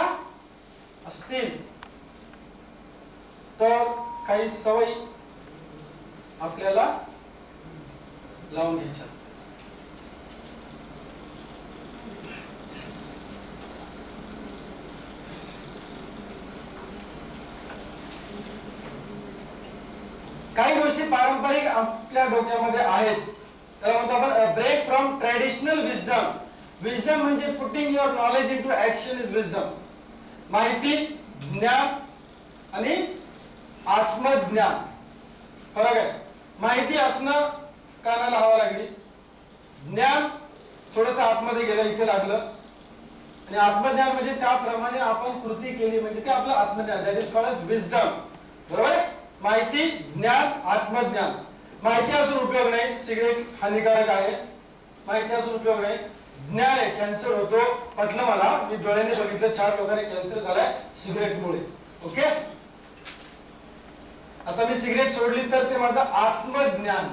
असतील तर काही सवयी आपल्याला लावून घ्यायच्या. काही गोष्टी पारंपरिक आपल्या डोक्यामध्ये आहेत. त्याला म्हणतो आपण break from traditional wisdom. Wisdom म्हणजे putting your knowledge into action is wisdom. माहिती, ज्ञान आणि आत्मज्ञान फरक आहे. माहिती असणं कानाला हवा लागली, ज्ञान थोडंसं आतमध्ये गेलं, इथे लागलं, आणि आत्मज्ञान म्हणजे त्याप्रमाणे आपण कृती केली म्हणजे ते आपलं आत्मज्ञान. That is called as wisdom. बरोबर आहे. माहिती, ज्ञान, आत्मज्ञान. माहिती असून उपयोग नाही, सिगरेट हानिकारक आहे, माहिती असून उपयोग नाही. ज्ञान आहे, कॅन्सर होतो, पटलं मला, मी डोळ्याने बघितलं 4 लोकांना कॅन्सर झालाय सिगरेटमुळे. ओके, आता मी सिगरेट सोडली तर ते माझं आत्मज्ञान,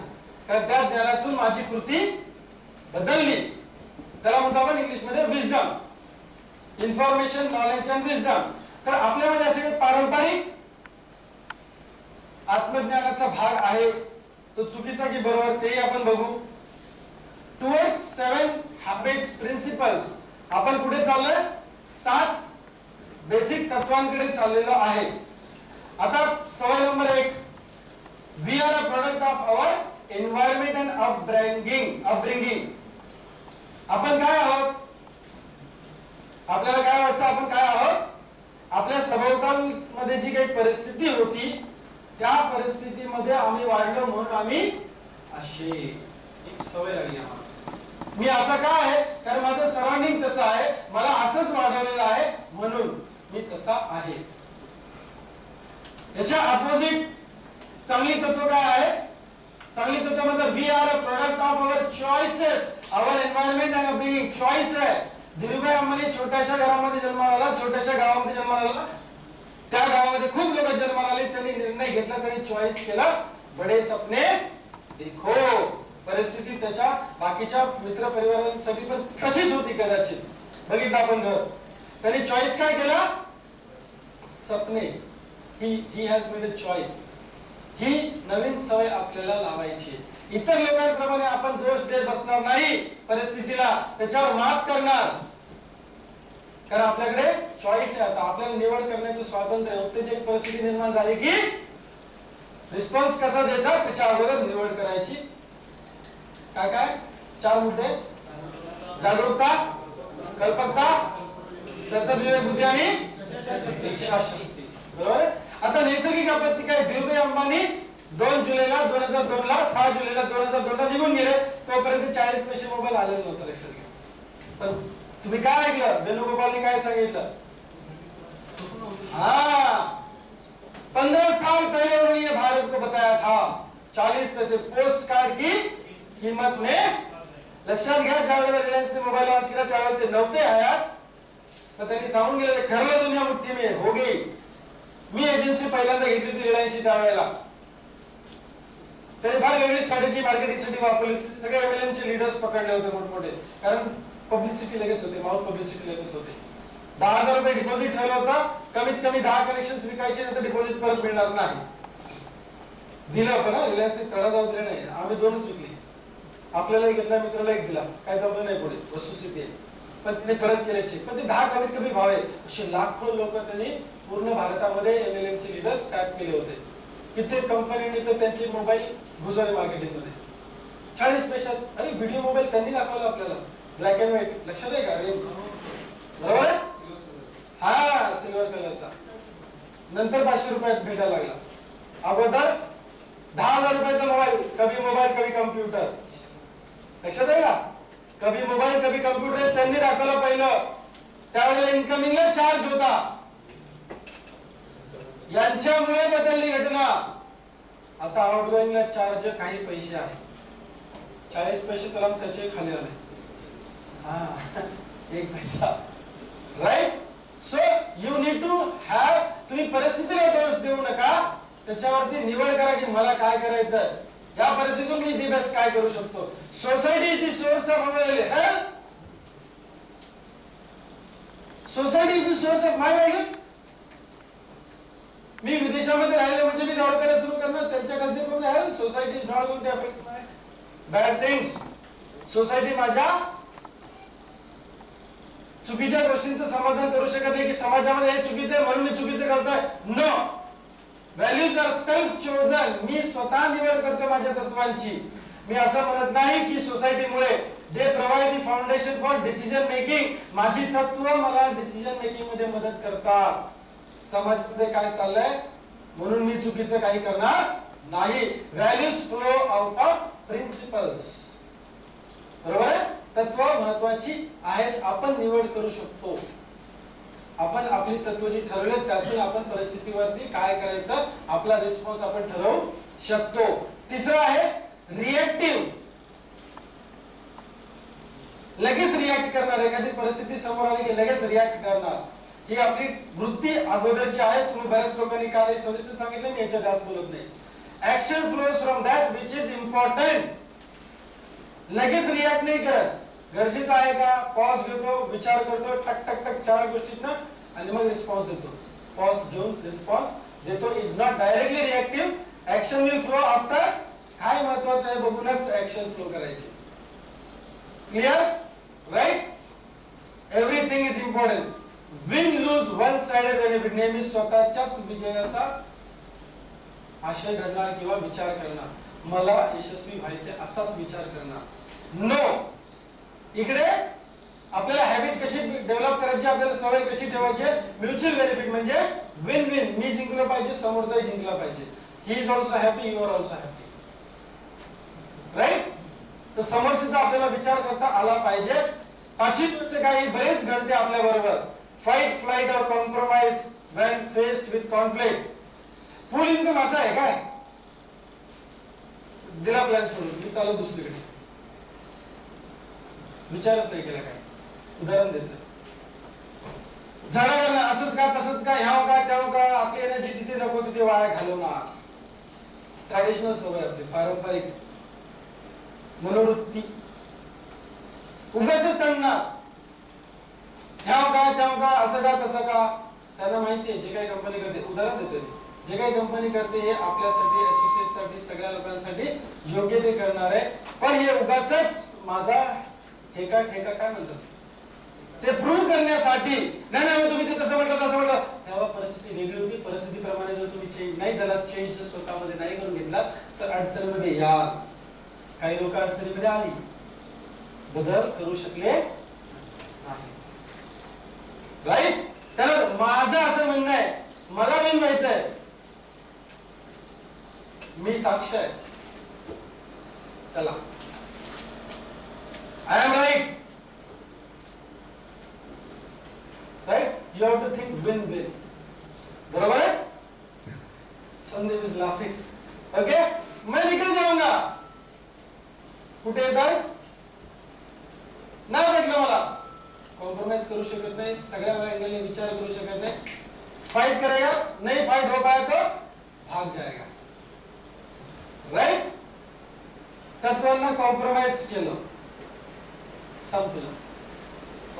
कारण त्या ज्ञानातून माझी कृती बदलली. त्याला म्हणतो आपण इंग्लिश मध्ये wisdom. Information, knowledge and wisdom. तर आपल्यामध्ये असे पारंपरिक आत्मज्ञानाचा भाग आहे, तो चुकीचा की बरोबर तेही आपण बघू. Towards 7 habits principles. आपण पुढे चाललोय 7 बेसिक तत्वांकडे चाललेलो आहे. आता सवय number 1, we are a product of our environment and upbringing. आपण काय आहोत? आपल्याला काय वाटतं आपण काय आहोत? आपल्या सभोवतालमध्ये जी काही परिस्थिती होती त्या परिस्थितीमध्ये आम्ही वाढलो म्हणून आम्ही असे. एक सवय लागली आम्हाला. मी असं का आहे? कारण माझं सराउंडिंग तसं आहे, मला असंच वाढवलेलं आहे म्हणून मी तसा आहे. याच्या अपोजिट चांगली तत्व काय आहे? चांगली तत्व म्हणजे we are a product of our choices. Our environment and upbringing. Choice आहे. धीरूभाई अंबानी छोट्याशा घरामध्ये जन्माला आला, छोट्याशा गावामध्ये जन्माला आला. त्या गावामध्ये खूप लोक जन्माला आले, त्यांनी निर्णय घेतला, त्यांनी चॉईस केला, बडे सपने देखो. परिस्थिती त्याच्या बाकीच्या मित्र परिवारांसाठी पण तशीच होती कदाचित. बघितलं आपण घर. त्यांनी चॉईस काय केला? सपने. He has made a choice. ही नवीन सवय आपल्याला लावायची. इतर लोकांप्रमाणे आपण दोष देत बसणार नाही परिस्थितीला, त्याच्यावर मात करणार. कारण आपल्याकडे चॉईस आहे. आता आपल्याला निवड करण्याचं स्वातंत्र्य आहे. उत्तेजक परिस्थिती निर्माण झाली की रिस्पॉन्स कसा द्यायचा त्याच्या अगोदर निवड करायची. काय काय 4 मुद्दे? जागरूकता, कल्पकता, सद्विवेक बुद्धी आणि इच्छाशक्ती. बरोबर. आता नैसर्गिक आपत्ती काय? धीरूभाई अंबानी 2 जुलैला 2002 ला 6 जुलैला 2002 ला निघून गेले. तोपर्यंत 40 पैसे मोबाईल आलेला नव्हता. लक्षात घ्या. पण तुम्ही काय ऐकलं? वेणुगोपालने काय सांगितलं? 15 साल पहले उन्होंने भारत को बताया था 40 पैसे पोस्ट कार्ड की कीमत में. लक्षात घ्या, ज्यावेळेला रिलायन्सने मोबाईल लॉन्च केला त्यावेळेला ते नव्हते हयात, तर त्यांनी सांगून गेले खरलं दुनिया मुठ्ठी में हो गई. मी एजन्सी पहिल्यांदा घेतली होती रिलायन्सची त्यावेळेला. त्यांनी फार वेगळी स्ट्रॅटेजी मार्केटिंगसाठी वापरली. सगळे एमएलएमचे लीडर्स पकडले होते मोठमोठे, कारण पब्लिसिटी लगेच होते, माउथ पब्लिसिटी लगेच होते. 10,000 रुपये डिपॉझिट ठेवलं होतं, कमीत कमी 10 कनेक्शन विकायचे, नंतर डिपॉझिट परत मिळणार नाही. दिलं होतं ना रिलायन्सने, कडा जाऊ दिले नाही. आम्ही 2च विकली. आपल्याला एक घेतला, मित्राला एक दिला, काय जमलं नाही पुढे, वस्तुस्थिती आहे. पण तिने परत केले चेक. पण ते 10 कमीत कमी भाव आहे. असे लाखो लोक त्यांनी पूर्ण भारतामध्ये एमएलएमचे लीडर्स टॅप केले होते. कित्येक कंपन्यांनी तर त्यांचे मोबाईल घुसवले मार्केटिंग मध्ये. 40 पैशात. अरे व्हिडिओ मोबाईल त्यांनी दाखवला आपल्याला, ब्लॅक अँड व्हाईट. लक्षात आहे का? बरोबर. हा, सिल्वर कलरचा. नंतर 500 रुपयात भेटायला लागला. अगोदर 10,000 रुपयाचा मोबाईल, कभी मोबाईल कभी कम्प्युटर. लक्षात आहे का? कभी मोबाईल कभी कम्प्युटर त्यांनी दाखवलं पहिलं. त्यावेळेला इन्कमिंगला चार्ज होता. यांच्यामुळे बदलली घटना. आता आउटगोइंगला चार्ज काही पैसे आहे. 40 पैसे त्याला त्याचे खाली आले. हा 1 पैसा. Right. So you need to have. तुम्ही परिस्थितीला दोष देऊ नका. त्याच्यावरती निवड करा की मला काय करायचं. या परिस्थितीतून मी दी बेस्ट काय करू शकतो. Society is the source of available health. Society is the source of my value. मी विदेशामध्ये राहिले म्हणजे मी डेव्हलप करायला सुरू करणार. त्यांच्या कल्चरप्रमाणे health. Society is not going to affect my bad things. Society माझ्या चुकीच्या गोष्टींचं समाधान करू शकत नाही की समाजामध्ये हे चुकीचं आहे म्हणून मी चुकीचं करतोय. No. Values are self chosen. मी स्वतः निवड करतो माझ्या तत्वांची. मी असं म्हणत नाही की सोसायटीमुळे they provide the foundation for decision making. माझी तत्व मला डिसिजन मेकिंग मध्ये मदत करतात. समाजामध्ये काय चाललंय म्हणून मी चुकीचं काही करणार नाही. Values flow out of principles. बरोबर आहे. तत्व महत्वाची आहेत. आपण निवड करू शकतो. आपण आपली तत्व जी ठरवले त्यातून आपण परिस्थितीवरती काय करायचं आपला रिस्पॉन्स आपण ठरवू शकतो. तिसरं आहे रिएक्टिव्ह. लगेच रिॲक्ट करणार. एखादी परिस्थिती समोर आली की लगेच रिॲक्ट करणार. ही आपली वृत्ती अगोदरची आहे. तुम्ही बऱ्याच लोकांनी काल सविस्तर सांगितलं. मी याच्या जास्त बोलत नाही. Action flows from that which is important. लगेच रिॲक्ट नाही करत. गरजेचं आहे का पॉज घेतो विचार करतो टक टक टक 4 गोष्टींना आणि मग रिस्पॉन्स देतो. पॉज घेऊन रिस्पॉन्स देतो. Is not directly reactive. Action will flow after. काय महत्वाचं आहे बघूनच ऍक्शन फ्लो करायची. Clear. Right. Everything is important. Win lose one sided benefit. नेहमी स्वतःच्याच विजयाचा आशय घडणार किंवा विचार करणार. मला यशस्वी व्हायचे असाच विचार करणार. नो. इकडे आपल्याला हॅबिट कशी डेव्हलप करायची आपल्याला सवय कशी ठेवायची. म्युच्युअल बेनिफिट म्हणजे विन विन. मी जिंकलं पाहिजे समोरचाही जिंकला पाहिजे. He is also happy you are also happy. Right. तर समोरचा आपल्याला विचार करता आला पाहिजे. 5वी गोष्ट काही बरेच घडते आपल्या बरोबर. फाईट फ्लाइट और compromise when faced with conflict. Full income असा आहे काय दिला प्लॅन सोडून मी चालू दुसरीकडे. विचारच नाही केला. काय उदाहरण देतो. झाडावर असंच का तसंच का ह्याव का त्याव का. आपली एनर्जी तिथे नको तिथे वाया घालवणार. ट्रॅडिशनल सवय आपली पारंपरिक मनोवृत्ती. उगाच तणणार. ह्याव का त्याव का असं का तसं का. त्यांना माहिती आहे जे काही कंपनी करते. उदाहरण देतो. जे काही कंपनी करते हे आपल्यासाठी असोसिएट साठी सगळ्या लोकांसाठी योग्य ते करणार आहे. पण हे उगाच माझा ठेका ठेका काय म्हणतात ते प्रूव्ह करण्यासाठी. नाही तुम्ही ते तसं म्हटलं तसं म्हटलं. तेव्हा परिस्थिती वेगळी होती. परिस्थितीप्रमाणे जर तुम्ही चेंज नाही झाला चेंज स्वतःमध्ये नाही करून घेतला तर अडचणीमध्ये या. काही लोक अडचणीमध्ये आली बदल करू शकले नाही. राईट. तर माझं असं म्हणणं आहे मला विन व्हायचंय. मी साक्ष आहे त्याला. I am right. Right? You have to think win-win. बरोबर है? Sandeep is laughing. Okay? मैं निकल जाऊंगा. कुठे येताय? नाही भेटलं मला. कॉम्प्रोमाइज करू शकत नाही. सगळ्या अँगलने विचार करू शकत नाही. फाइट करेगा. नहीं फाइट हो पाया तो भाग जाएगा. राइट. तत्वांना कॉम्प्रोमाइज केलं संपलं.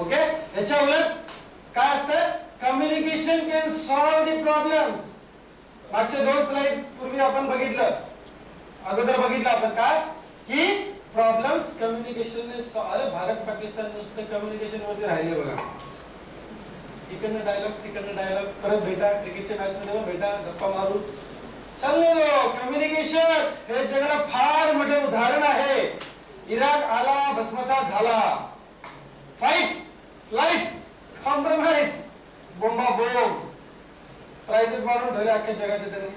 ओके. याच्या उलट काय असतं communication can solve the problems. मागच्या 2 स्लाइड पूर्वी आपण बघितलं अगोदर बघितलं आपण काय की प्रॉब्लेम्स कम्युनिकेशनने. अरे भारत पाकिस्तान नुसतं कम्युनिकेशन वरती राहिले बघा. तिकडनं डायलॉग परत भेटा क्रिकेटच्या मॅच मध्ये भेटा गप्पा मारू चालले. कम्युनिकेशन हे जगाला फार मोठे उदाहरण आहे. इराक आला भस्मसात झाला. फाईट फ्लाइट कॉम्प्रोमाइज बोंबा बोंब प्राइजेस वाढवून ठेवले अख्ख्या जगाच्या त्यांनी.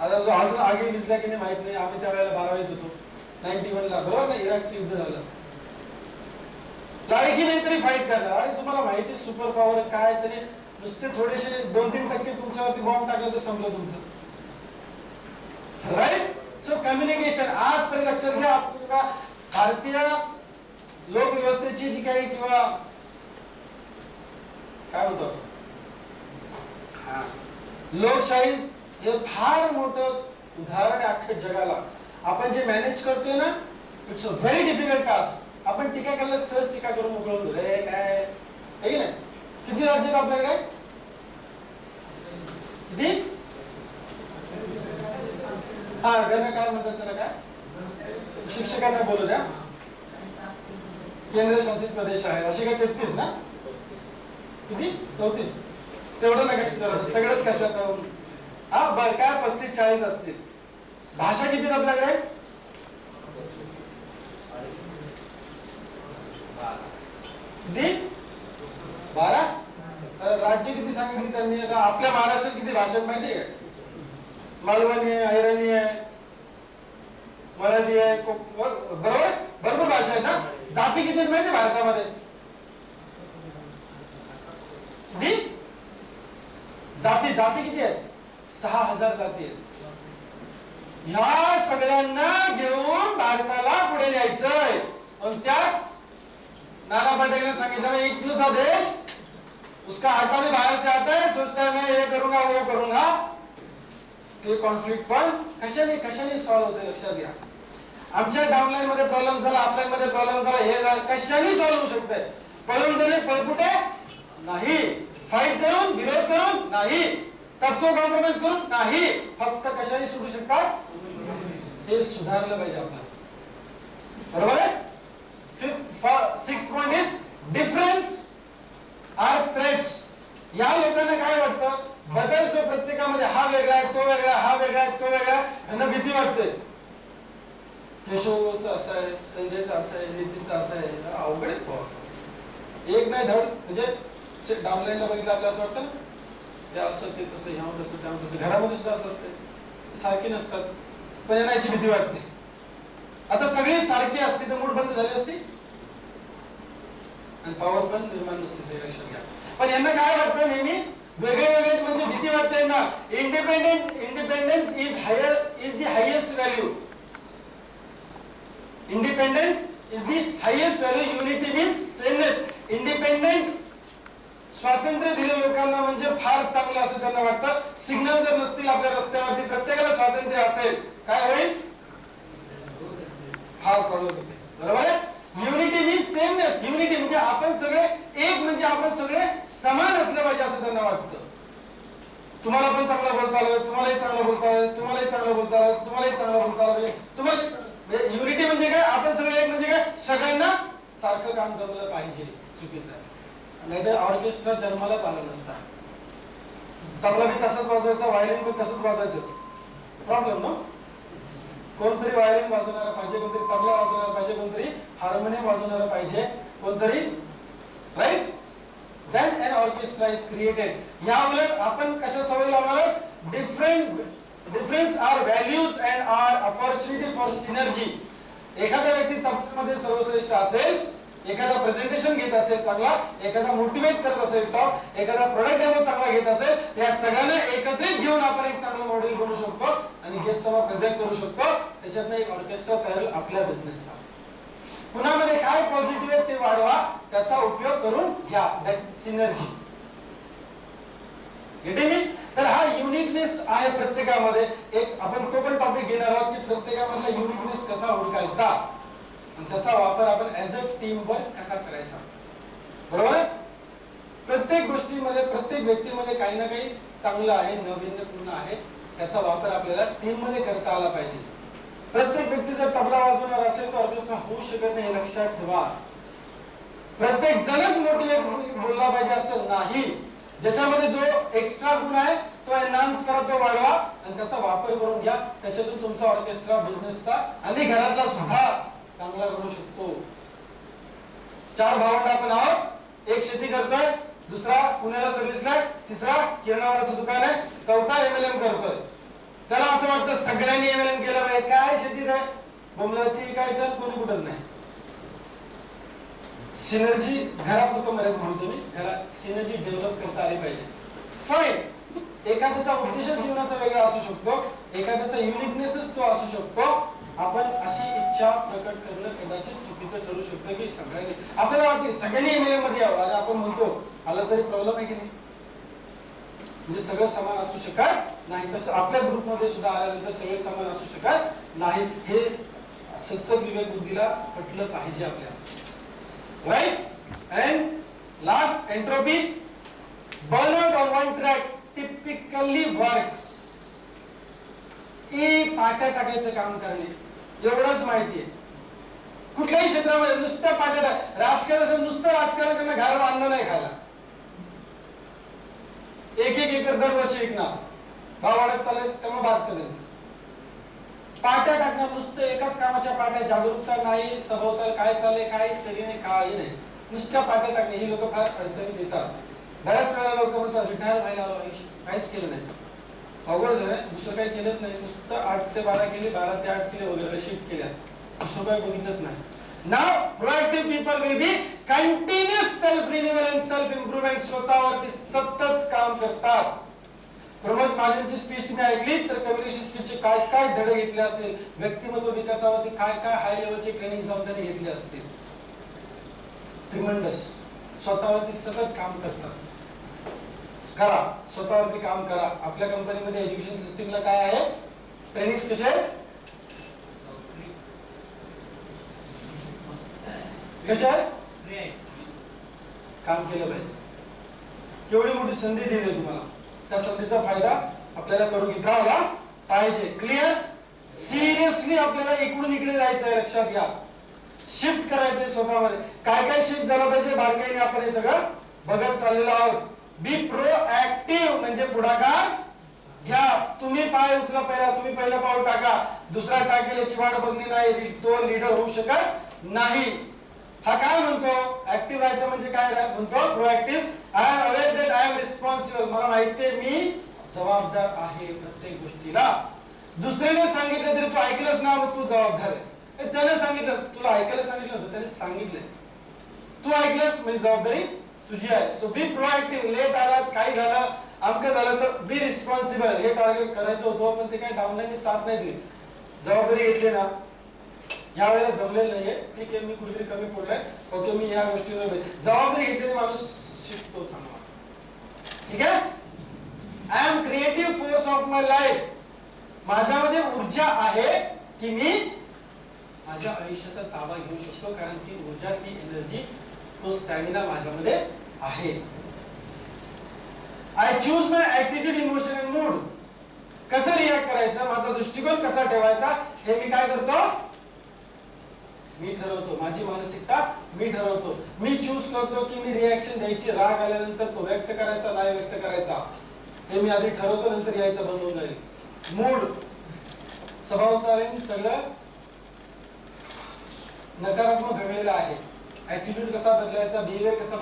आता जो अजून आगे विजला की नाही माहित नाही. आम्ही त्यावेळेला 12वीत होतो 91 ला बरोबर ना. इराकचं युद्ध झालं. लायकी नाही तरी फाईट करणार. आणि तुम्हाला माहिती सुपर पॉवर काय, तरी नुसते थोडेसे 2-3% तुमच्यावरती बॉम्ब टाकलं तर संपलं तुमचं. राईट. सो कम्युनिकेशन आजपर्यंत लक्षात घ्या. आपल्या भारतीय लोकव्यवस्थेची जी काही किंवा काय होतं लोकशाही हे फार मोठं उदाहरण आहे अख्ख्या जगाला. आपण जे मॅनेज करतोय ना, it's a very difficult task. आपण टीका करायला सहज टीका करून मोकळतो. हे काय आहे की नाही. किती राज्य आहेत आपल्याकडे? किती? हा गण काय म्हणतात त्याला, काय शिक्षकांना बोलू द्या. केंद्रशासित प्रदेश आहे असे काय 33 ना, किती 34 तेवढं नका सगळंच कशात. हा बर काय 35-40 असतील. भाषा किती आपल्याकडे? 12. राज्य किती सांगितली त्यांनी? आता आपल्या महाराष्ट्रात किती भाषा माहिती आहे? मालवणी आहे, हैराणी आहे, मराठी आहे, बरोबर भरपूर भाषा आहे ना. जाती किती आहेत माहिती भारतामध्ये? जाती किती आहेत? 6000 जाती आहेत. ह्या सगळ्यांना घेऊन भारताला पुढे न्यायचंय. पण त्यात नाना पटेलने सांगितलं एक दूसरा देश उसका आटा भी बाहर से आता है, सोचता है मैं ये करूंगा वो करूंगा. ते कॉन्फ्लिक्ट पण कशाने सॉल्व्ह होते लक्षात घ्या. आमच्या डाउनलाईन मध्ये प्रॉब्लेम झाला, आपल्या मध्ये प्रॉब्लेम झाला, हे झालं, कशाने सॉल्व्ह होऊ शकते. पळून गेले पळपुटे नाही, फाईट करून विरोध करून नाही, तत्व कॉम्प्रोमाइज करून नाही, फक्त कशाने सुटू शकतात. हे सुधारलं पाहिजे आपल्याला. बरोबर आहे. 6th point is difference are threats. या लोकांना काय वाटतं, बदल जो प्रत्येकामध्ये हा वेगळा आहे, तो वेगळा, हा वेगळा आहे, तो वेगळा, यांना भीती वाटते. केशवचं असं आहे, संजयचं असं आहे, नितीनचं असं आहे, अवघड आहे. एक नाही धड म्हणजे डाउनलाईनला बघितलं आपल्याला असं वाटतं ते असं ते तसं, ह्यावर तसं त्यावर तसं. घरामध्ये सुद्धा असं असते, सारखी नसतात, पण यांना याची भीती वाटते. आता सगळी सारखी असती तर मूड बंद झाली असती आणि पॉवर पण निर्माण नसते. लक्षात घ्या. पण यांना काय वाटतं नेहमी वेगळे वेगळे म्हणजे भीती वाटते ना. Independence is the highest value. Independence is the highest value. Unity means sameness. Independent स्वातंत्र्य दिले लोकांना म्हणजे फार चांगलं असं त्यांना वाटतं. सिग्नल जर नसतील आपल्या रस्त्यावरती, प्रत्येकाला स्वातंत्र्य असेल, काय होईल? फार प्रॉब्लेम होते. बरोबर आहे. Unity means sameness. युनिटी म्हणजे आपण सगळे एक, म्हणजे आपण सगळे समान असले पाहिजे असं त्यांना वाटतं. तुम्हाला पण चांगलं बोलता आलं, तुम्हालाही चांगलं बोलता आलं, तुम्हालाही चांगलं बोलता आलं, तुम्हालाही चांगलं बोलता आलं, तुम्हाला युनिटी म्हणजे काय? आपण सगळे एक म्हणजे काय? सगळ्यांना सारखं काम जमलं पाहिजे. चुकीचं आहे. नाहीतर ऑर्केस्ट्रा जन्मालाच आलं नसता. तबला बी तसंच वाजवायचा, वायलिन पण तसंच वाजवायचं. प्रॉब्लेम ना. कोणतरी वायलिन वाजवणारा पाहिजे, कोणतरी तबला वाजवणारा पाहिजे, कोणतरी हार्मोनियम वाजवणारा पाहिजे, कोणतरी right. Then an orchestra is created. या उलट आपण कशा सवय लावणार? Difference are values and are opportunity for synergy. एखाद्या व्यक्ती तबल्यामध्ये सर्वश्रेष्ठ असेल, एखादा प्रेझेंटेशन घेत असेल चांगला, एखादा मोटिवेट करत असेल टॉक, एखादा प्रोडक्ट डेमो चांगला घेत असेल, या सगळ्यांना एकत्रित घेऊन आपण एक चांगलं मॉडेल बनवू शकतो आणि गेस्ट समोर प्रेझेंट करू शकतो. त्याच्यातनं एक ऑर्केस्ट्रा तयार आपल्या बिझनेसचा. पुन्हा काय पॉझिटिव्ह आहे ते वाढवा, त्याचा उपयोग करून घ्या. That is synergy. तर हा युनिकनेस आहे प्रत्येकामध्ये. एक आपण तो पण टॉपिक घेणार आहोत की प्रत्येकामधला युनिकनेस कसा ओळखायचा आणि त्याचा वापर आपण ऍज अ टीम वर्क कसा करायचा. बरोबर. प्रत्येक गोष्टीमध्ये, प्रत्येक व्यक्तीमध्ये काही ना काही चांगलं आहे, नाविन्यपूर्ण आहे. त्याचा वापर आपल्याला टीम मध्ये करता आला पाहिजे. प्रत्येक व्यक्ती जर तबला वाजवणार असेल तर ऑर्केस्ट्रा होऊ शकत नाही, लक्षात ठेवा. प्रत्येक जणच मोटिवेट बोलला पाहिजे असं नाही. ज्याच्यामध्ये जो एक्स्ट्रा गुण आहे तो एनहान्स करा, तो वाढवा आणि त्याचा वापर करून घ्या. त्याच्यातून तुमचा ऑर्केस्ट्रा बिझनेसचा आणि घरातला सुद्धा चांगला करू शकतो. 4 भावंड आपण आहोत. एक शेती करतोय, दुसरा पुण्याला सर्व्हिसला, तिसरा किराणामालाचं दुकान आहे, चौथा MLM करतोय. त्याला असं वाटतं सगळ्यांनी MLM केलं पाहिजे. काय शेतीत आहे बोमलाती काय, चल कोणी कुठंच नाही. सिनर्जी घरापुरतं मर्यादित म्हणतो मी, घरात सिनर्जी डेव्हलप करता आली पाहिजे. फाईन. एखाद्याचा उद्देश जीवनाचा वेगळा असू शकतो, एखाद्याचा युनिकनेसच तो असू शकतो. आपण अशी इच्छा प्रकट करणं कदाचित चुकीचं ठरू शकतं की सगळ्यांनी आपल्याला वाटते सगळ्यांनी एमएलए मध्ये यावं आणि आपण म्हणतो आला तरी प्रॉब्लेम आहे की नाही. म्हणजे सगळं समान असू शकत नाही. तसं आपल्या ग्रुपमध्ये सुद्धा आल्यानंतर सगळे समान असू शकत नाही. हे सत्सद विवेक बुद्धीला पटलं पाहिजे आपल्याला. Right. And last, entropy. Burnout on one track typically work. पाट्या टाकायचं काम करणे एवढंच माहितीये. कुठल्याही क्षेत्रामध्ये नुसत्या पाट्या टाक. राजकारण नुसतं राजकारण करणं घराला अन्न नाही खायला. एक एकर दरवर्षी विकणार, भाव वाढत चालले त्यामुळे बाद करायचं. पाट्या टाकणं नुसतं एकाच कामाच्या पाट्या, जागरूकता नाही, सभोवताल काय चाललंय काय स्टडी नाही काही नाही, नुसत्या पाट्या टाकणे. ही लोक फार अडचणीत येतात. बऱ्याच वेळा लोक म्हणतात रिटायर व्हायला काहीच केलं नाही. अवघड झालं, दुसरं काही केलंच नाही, नुसतं 8 ते 12 केले, 12 ते 8 केले वगैरे शिफ्ट केल्या, दुसरं काही बघितलंच नाही. Now proactive people will be continuous self renewal and self improvement. स्वतःवरती सतत काम करतात. प्रमोद महाजनची स्पीच तुम्ही ऐकली तर कम्युनिकेशन स्किलचे काय काय धडे घेतले असतील, व्यक्तिमत्व विकासावरती काय काय हाय लेवलचे ट्रेनिंग त्यांनी घेतले असतील. ट्रिमेंडस. स्वतःवरती सतत काम करतात. करा, स्वतःवरती काम करा. आपल्या कंपनीमध्ये एज्युकेशन सिस्टीमला काय आहे, ट्रेनिंग कसे आहेत, कशा आहे, काम केलं पाहिजे. केवढी मोठी संधी दिली तुम्हाला, त्या संधीचा फायदा आपल्याला करून घ्यावा पाहिजे. क्लिअर. सिरियसली आपल्याला इकडून इकडे जायचंय, लक्षात घ्या. शिफ्ट करायचंय स्वतःमध्ये. काय काय शिफ्ट झालं पाहिजे बारकाईने आपण हे सगळं बघत चाललेलो आहोत. बी प्रोएक्टिव्ह म्हणजे पुढाकार घ्या. तुम्ही पाय उचला पहिला, तुम्ही पहिला पाऊल टाका. दुसरा टाकेल याची वाट बघणे नाही, तो लीडर होऊ शकत नाही. हा काय म्हणतो, ऍक्टिव्ह राहायचं म्हणजे काय म्हणतो, proactive. I am aware that I am responsible. मला माहितीये मी जबाबदार आहे प्रत्येक गोष्टीला. दुसऱ्याने सांगितलं तरी तू ऐकलंच ना, मग तू जबाबदार आहे. त्याने सांगितलं, तुला ऐकायला सांगितलं होतं, त्याने सांगितलंय, तू ऐकलंस म्हणजे जबाबदारी तुझी आहे. सो बी प्रोएक्टिव्ह. लेट आलात, काही झालं, अमकं झालं तर बी रिस्पॉन्सिबल. हे टार्गेट करायचं होतं पण ते काय डाऊनलाईनने साथ नाही दिली, जबाबदारी घेतली ना. या वेळेला जमलेलं नाहीये, ठीक आहे, मी कुठेतरी कमी पडलोय, ओके, मी या गोष्टीवर जबाबदारी घेतलेली माणूस शिकतो चांगला. ठीक आहे. I am creative force of my life. माझ्यामध्ये ऊर्जा आहे की मी माझ्या आयुष्याचा ताबा घेऊ शकतो, कारण ती ऊर्जा, ती एनर्जी, तो स्टॅमिना माझ्यामध्ये आहे. I choose my attitude, emotion and mood. कसं रिॲक्ट करायचं, माझा दृष्टिकोन कसा ठेवायचा, हे मी काय करतो, मी ठरवतो. माझी मानसिकता मी ठरवतो. मी चूज करतो की मी रिॲक्शन द्यायची, राग आल्यानंतर तो व्यक्त करायचा नाही व्यक्त करायचा, हे मी आधी ठरवतो, नंतर यायचं बंद होऊन जाईल. मूड, स्वभावताने सगळं नकारात्मक घडलेलं आहे. ऍटिट्यूड कसा बदलायचा, बिहेवियर कसा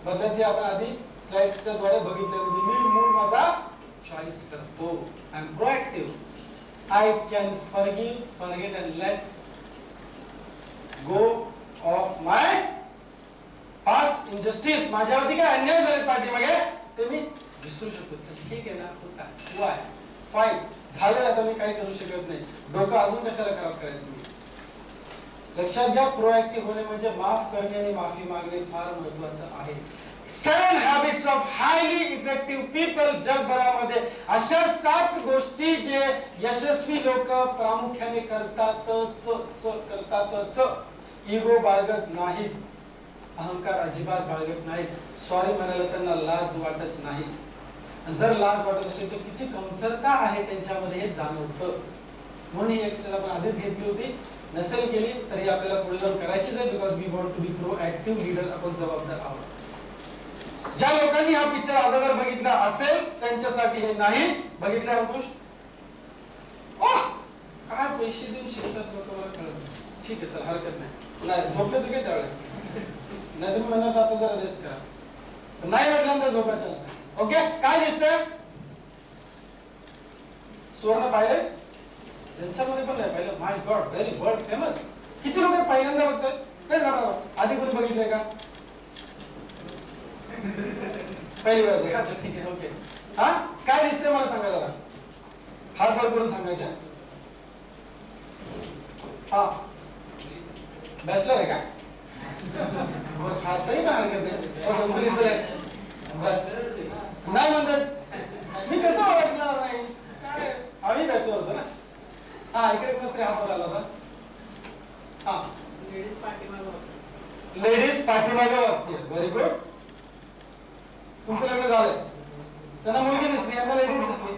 बदलायचे आपण आधी स्लाइड्सच्या द्वारे बघितलं. म्हणजे मी मूड माझा चॉईस करतो. I am proactive. I can forgive, forget and let go of my past injustice. माझ्यावरती काय अन्याय झाले पाठीमागे ते मी विसरू शकतो. ठीक आहे ना, होता वाय फाईन झालं, आता मी काही करू शकत नाही, डोकं अजून कशाला खराब करायचं. मी लक्षात घ्या, प्रोएक्टिव्ह होणे म्हणजे माफ करणे आणि माफी मागणे फार महत्वाचं आहे. 7 habits of highly effective people. जगभरामध्ये अशा 7 गोष्टी जे यशस्वी लोक प्रामुख्याने करतातच. इगो बाळगत नाहीत, अहंकार अजिबात बाळगत नाहीत, सॉरी म्हणायला त्यांना लाज वाटत नाही. जर लाज वाटत असेल तर किती कमतरता आहे त्यांच्यामध्ये हे जाणवतं. म्हणून ही एक्सेल आपण आधीच घेतली होती, नसेल केली तरी आपल्याला पुढे जाऊन करायचीच आहे. Because we want to be proactive leader. आपण जबाबदार आहोत. ज्या लोकांनी हा पिक्चर अगोदर बघितला असेल त्यांच्यासाठी हे नाही बघितलं. अंकुश काय पैसे देऊन शिकतात लोक, मला कळत. ठीक आहे, चल हरकत नाही. झोपले तर काय त्यावेळेस, नाही तुम्ही म्हणत आता जरा रेस्ट करा, नाही म्हटल्यानंतर झोपायचं. ओके, काय दिसतंय, सुवर्ण पाहिलेस, त्यांच्यामध्ये पण नाही पाहिलं. माय गॉड, व्हेरी वर्ल्ड फेमस. किती लोक पहिल्यांदा बघतात, नाही झालं आधी कोणी बघितलंय का पहिली वेळ बघा ठीक आहे ओके हा काय दिसतंय मला सांगा जरा हात वर करून सांगायचं हा बॅचलर आहे का हातही का हरकत आहे नाही म्हणतात मी कसं ओळखणार नाही काय आम्ही बॅचलर होतो ना हा इकडे कसं हात वर आला होता हा लेडीज पाठीमागे बघते व्हेरी गुड तुमचं लग्न झालंय त्यांना मुलगी दिसली यांना लेडीज दिसली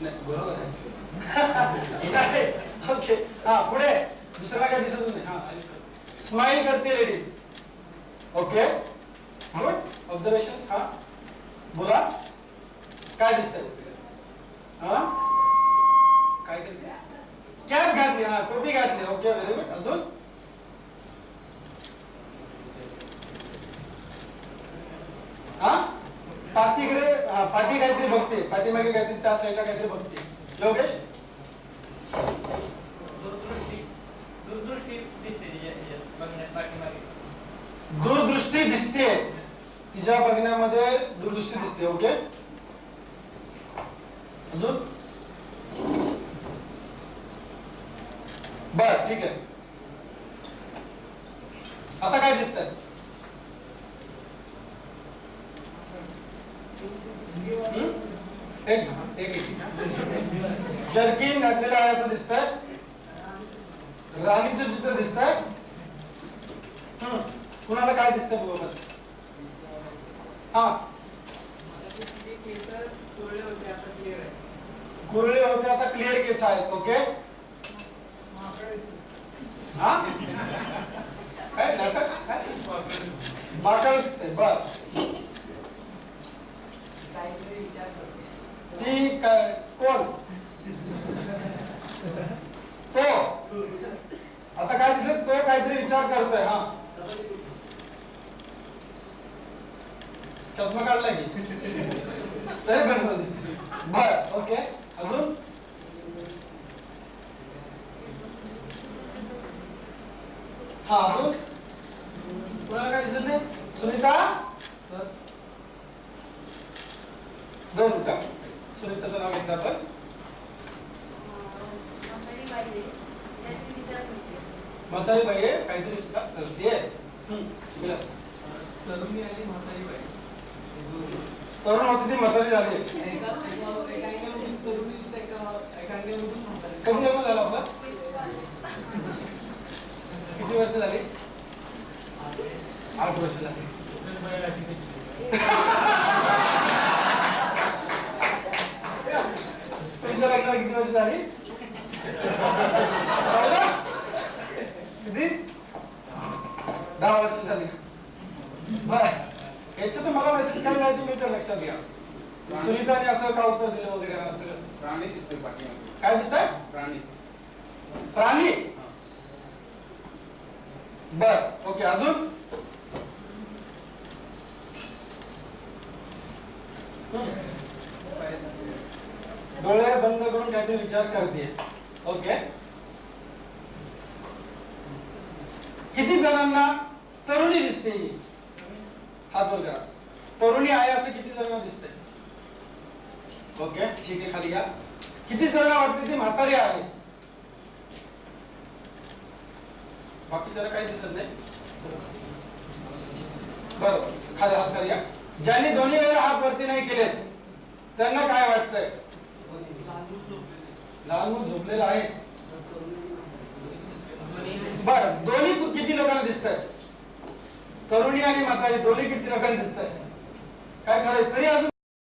नाही बरोबर आहे ओके हा पुढे दुसरा काय दिसत नाही हा स्माइल करते लेडीज ओके गुड ऑब्झर्वेशन हा बोला काय दिसतंय हा काय करते कॅप घातली हा टोपी घातली ओके व्हेरी गुड अजून हा पाठीकडे पाठी काहीतरी बघते पाठीमागे काहीतरी त्या साईडला काहीतरी बघते योगेश दूरदृष्टी दिसते तिच्या बघण्यामध्ये दूरदृष्टी दिसते ओके अजून बर ठीक आहे आता काय दिसतंय जर्किन घातलेलं आहे असं दिसतंय राणीचं चित्र दिसतंय कुणाला काय दिसतंय बघा हा कुरळे होते आता क्लिअर केस आहेत ओके हा काय नाटक काय माकड दिसतंय बर ती कोण तो आता काय दिसत तो काहीतरी विचार करतोय हा चष्मा काढलाय की तरी पण दिसते बर ओके अजून हा अजून कुणाला काय दिसत नाही सुनीता सर दोन मिनिटं सुनीताचं नाव घेतलं आपण म्हातारी बाई आहे काहीतरी करते तरुणी आणि म्हातारी बाई तरुण होती ती म्हातारी झाली कधी लग्न झालं आपलं किती वर्ष झाली 8 वर्ष झाली तुमच्या लग्नाला किती वर्ष झाली किती 10 वर्ष झाली बर याच्यात मला मेसेज काय नाही तुम्ही तर लक्षात घ्या सुनीताने असं का उत्तर दिलं वगैरे असं प्राणी दिसतोय पाठीमागे काय दिसतंय प्राणी प्राणी बर ओके अजून डोळे बंद करून काहीतरी विचार करते ओके किती जणांना तरुणी दिसते हात वर करा तरुणी आहे असं किती जणांना दिसतंय ओके ठीक आहे खाली या किती जणांना वाटते ती म्हातारी आहे बाकी जरा काही दिसत नाही बरोबर खाली हात खाली या ज्यांनी दोन्ही वेळा हात वरती नाही केले त्यांना काय वाटतंय लहान मूल झोपलेलं आहे बर दोन्ही किती लोकांना दिसतात तरुणी आणि म्हातारी दोन्ही किती लोकांना दिसतात काय करायचं तरी अजून